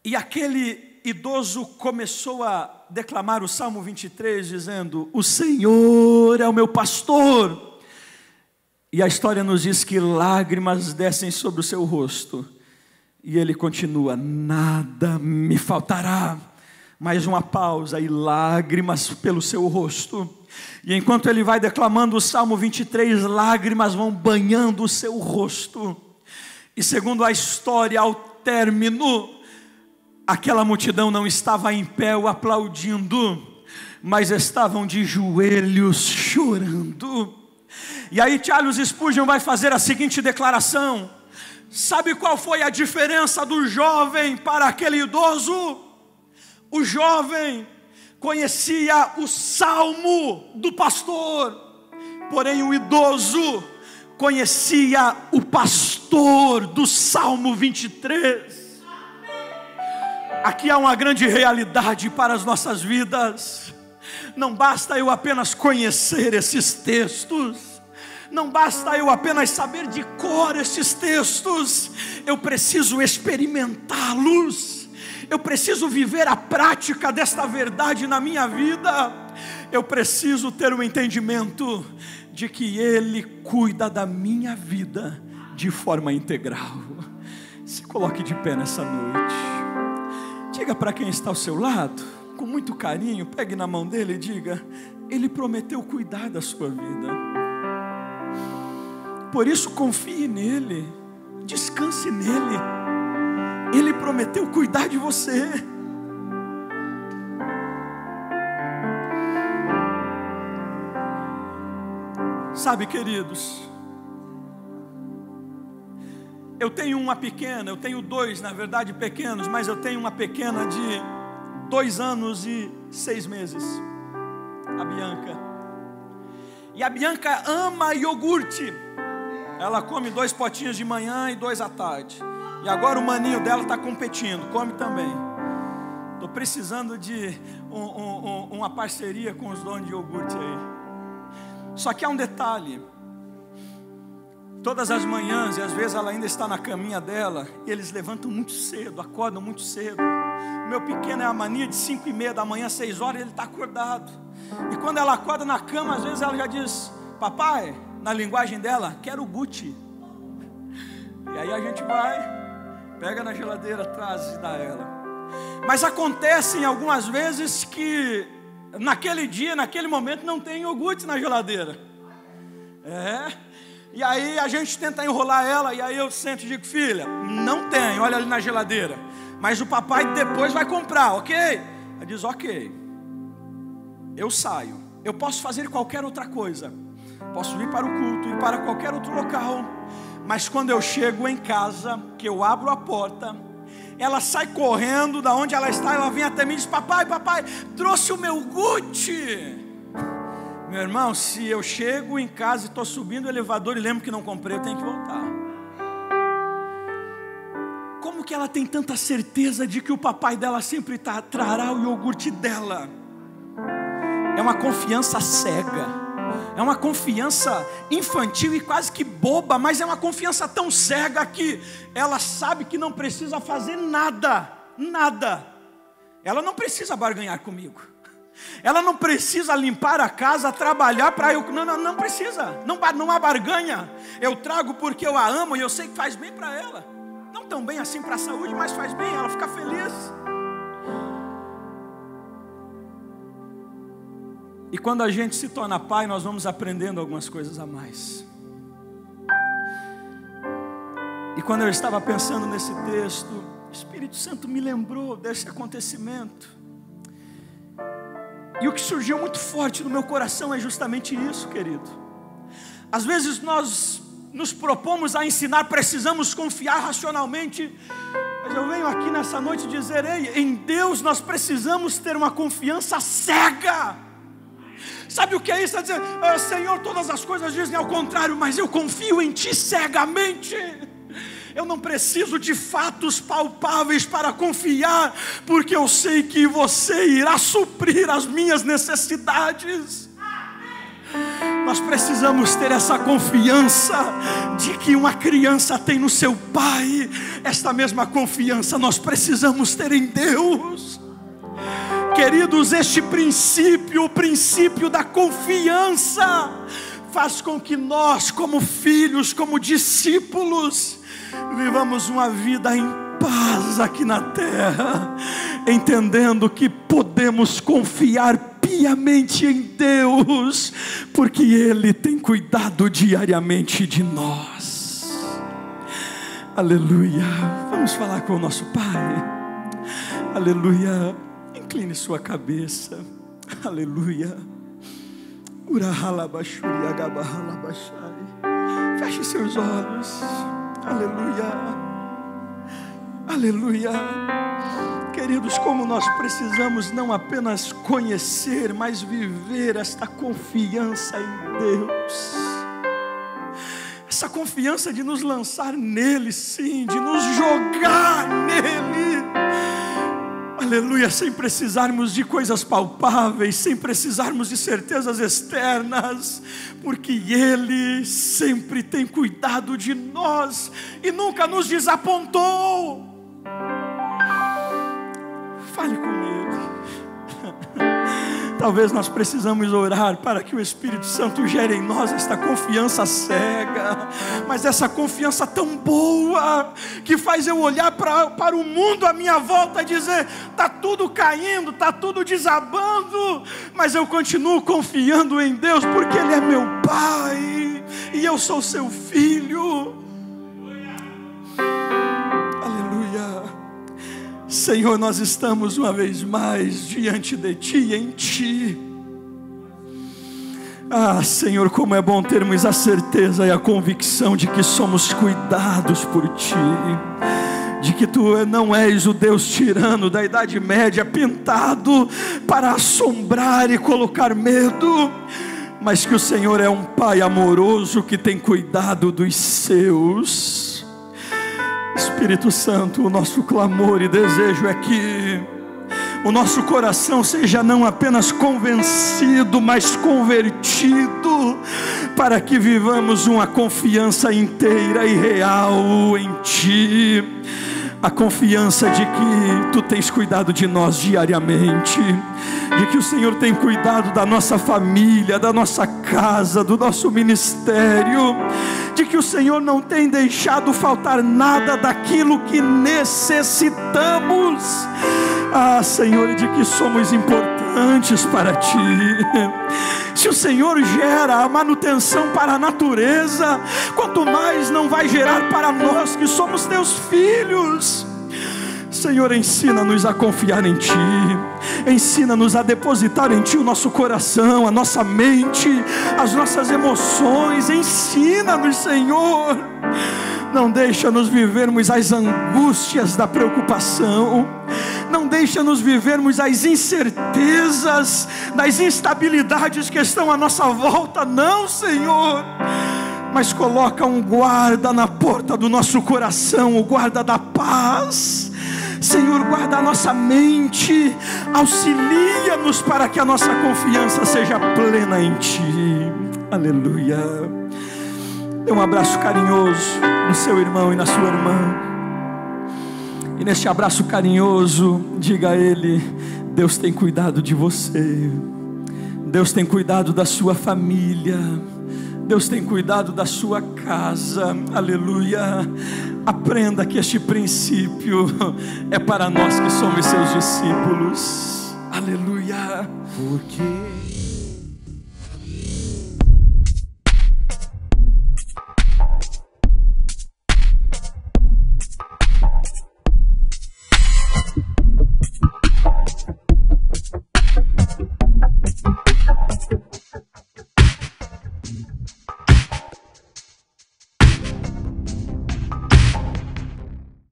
E aquele idoso começou a declamar o Salmo 23, dizendo: o Senhor é o meu pastor. E a história nos diz que lágrimas descem sobre o seu rosto. E ele continua: nada me faltará. Mais uma pausa e lágrimas pelo seu rosto. E enquanto ele vai declamando o Salmo 23, lágrimas vão banhando o seu rosto. E segundo a história, ao término, aquela multidão não estava em pé o aplaudindo, mas estavam de joelhos chorando. E aí Charles Spurgeon vai fazer a seguinte declaração: sabe qual foi a diferença do jovem para aquele idoso? O jovem conhecia o salmo do pastor, porém o idoso conhecia o pastor do Salmo 23. Aqui há uma grande realidade para as nossas vidas. Não basta eu apenas conhecer esses textos, não basta eu apenas saber de cor esses textos, eu preciso experimentá-los. Eu preciso viver a prática desta verdade na minha vida. Eu preciso ter um entendimento de que Ele cuida da minha vida de forma integral. Se coloque de pé nessa noite. Diga para quem está ao seu lado, com muito carinho, pegue na mão dele e diga: Ele prometeu cuidar da sua vida. Por isso confie nele, descanse nele. Ele prometeu cuidar de você. Sabe, queridos, eu tenho uma pequena, eu tenho dois, na verdade, pequenos, mas eu tenho uma pequena de 2 anos e 6 meses, a Bianca. E a Bianca ama iogurte. Ela come 2 potinhos de manhã e 2 à tarde. E agora o maninho dela está competindo, come também. Estou precisando de uma parceria com os donos de iogurte aí. Só que há um detalhe. Todas as manhãs, e às vezes ela ainda está na caminha dela, eles levantam muito cedo, acordam muito cedo. O meu pequeno é a mania de 5:30 da manhã, 6 horas, ele está acordado. E quando ela acorda na cama, às vezes ela já diz: papai, na linguagem dela, quero o Gucci. E aí a gente vai, pega na geladeira, traz e dá a ela. Mas acontecem algumas vezes que naquele dia, naquele momento, não tem iogurte na geladeira. E aí a gente tenta enrolar ela. E aí eu sento e digo: filha, não tem, olha ali na geladeira, mas o papai depois vai comprar, ok? Ela diz: ok. Eu saio, eu posso fazer qualquer outra coisa, posso ir para o culto, ir para qualquer outro local, mas quando eu chego em casa, que eu abro a porta, ela sai correndo da onde ela está, ela vem até mim e diz: papai, trouxe o meu Gucci. Meu irmão, se eu chego em casa e estou subindo o elevador e lembro que não comprei, eu tenho que voltar. Como que ela tem tanta certeza de que o papai dela sempre trará o iogurte dela? É uma confiança cega, é uma confiança infantil e quase que boba, mas é uma confiança tão cega que ela sabe que não precisa fazer nada. Ela não precisa barganhar comigo, ela não precisa limpar a casa, trabalhar para eu... Não precisa, não há barganha. Eu trago porque eu a amo e eu sei que faz bem para ela. Não tão bem assim para a saúde, mas faz bem, ela fica feliz. E quando a gente se torna pai, nós vamos aprendendo algumas coisas a mais. E quando eu estava pensando nesse texto, o Espírito Santo me lembrou desse acontecimento. E o que surgiu muito forte no meu coração é justamente isso, querido. Às vezes nós nos propomos a ensinar, precisamos confiar racionalmente, mas eu venho aqui nessa noite dizer: ei, em Deus nós precisamos ter uma confiança cega. Sabe o que é isso? É dizer: Senhor, todas as coisas dizem ao contrário, mas eu confio em Ti cegamente. Eu não preciso de fatos palpáveis para confiar, porque eu sei que você irá suprir as minhas necessidades. Nós precisamos ter essa confiança de que uma criança tem no seu pai. Esta mesma confiança nós precisamos ter em Deus. Queridos, este princípio, o princípio da confiança, faz com que nós, como filhos, como discípulos, vivamos uma vida em paz aqui na terra, entendendo que podemos confiar piamente em Deus, porque Ele tem cuidado diariamente de nós. Aleluia. Vamos falar com o nosso Pai. Aleluia. Incline sua cabeça. Aleluia. Feche seus olhos. Aleluia. Aleluia. Queridos, como nós precisamos não apenas conhecer, mas viver esta confiança em Deus. Essa confiança de nos lançar nele, sim, de nos jogar nele. Aleluia, sem precisarmos de coisas palpáveis, sem precisarmos de certezas externas, porque Ele sempre tem cuidado de nós e nunca nos desapontou. Fale com Ele. Talvez nós precisamos orar para que o Espírito Santo gere em nós esta confiança cega, mas essa confiança tão boa, que faz eu olhar para o mundo à minha volta e dizer: está tudo caindo, está tudo desabando, mas eu continuo confiando em Deus, porque Ele é meu Pai, e eu sou seu filho. Senhor, nós estamos uma vez mais diante de Ti, em Ti. Senhor, como é bom termos a certeza e a convicção de que somos cuidados por Ti, de que Tu não és o Deus tirano da Idade Média, pintado para assombrar e colocar medo, mas que o Senhor é um Pai amoroso que tem cuidado dos seus. Espírito Santo, o nosso clamor e desejo é que o nosso coração seja não apenas convencido, mas convertido, para que vivamos uma confiança inteira e real em Ti. A confiança de que Tu tens cuidado de nós diariamente, de que o Senhor tem cuidado da nossa família, da nossa casa, do nosso ministério, de que o Senhor não tem deixado faltar nada daquilo que necessitamos. Senhor, de que somos importantes para Ti. Se o Senhor gera a manutenção para a natureza, quanto mais não vai gerar para nós que somos Teus filhos. Senhor, ensina-nos a confiar em Ti, ensina-nos a depositar em Ti o nosso coração, a nossa mente, as nossas emoções. Ensina-nos, Senhor. Não deixa-nos vivermos as angústias da preocupação, não deixa-nos vivermos as incertezas, das instabilidades que estão à nossa volta, não, Senhor. Mas coloca um guarda na porta do nosso coração, o guarda da paz. Senhor, guarda a nossa mente, auxilia-nos para que a nossa confiança seja plena em Ti. Aleluia. Dê um abraço carinhoso no seu irmão e na sua irmã. E neste abraço carinhoso, diga a ele: Deus tem cuidado de você, Deus tem cuidado da sua família, Deus tem cuidado da sua casa. Aleluia. Aprenda que este princípio é para nós que somos seus discípulos. Aleluia. Porque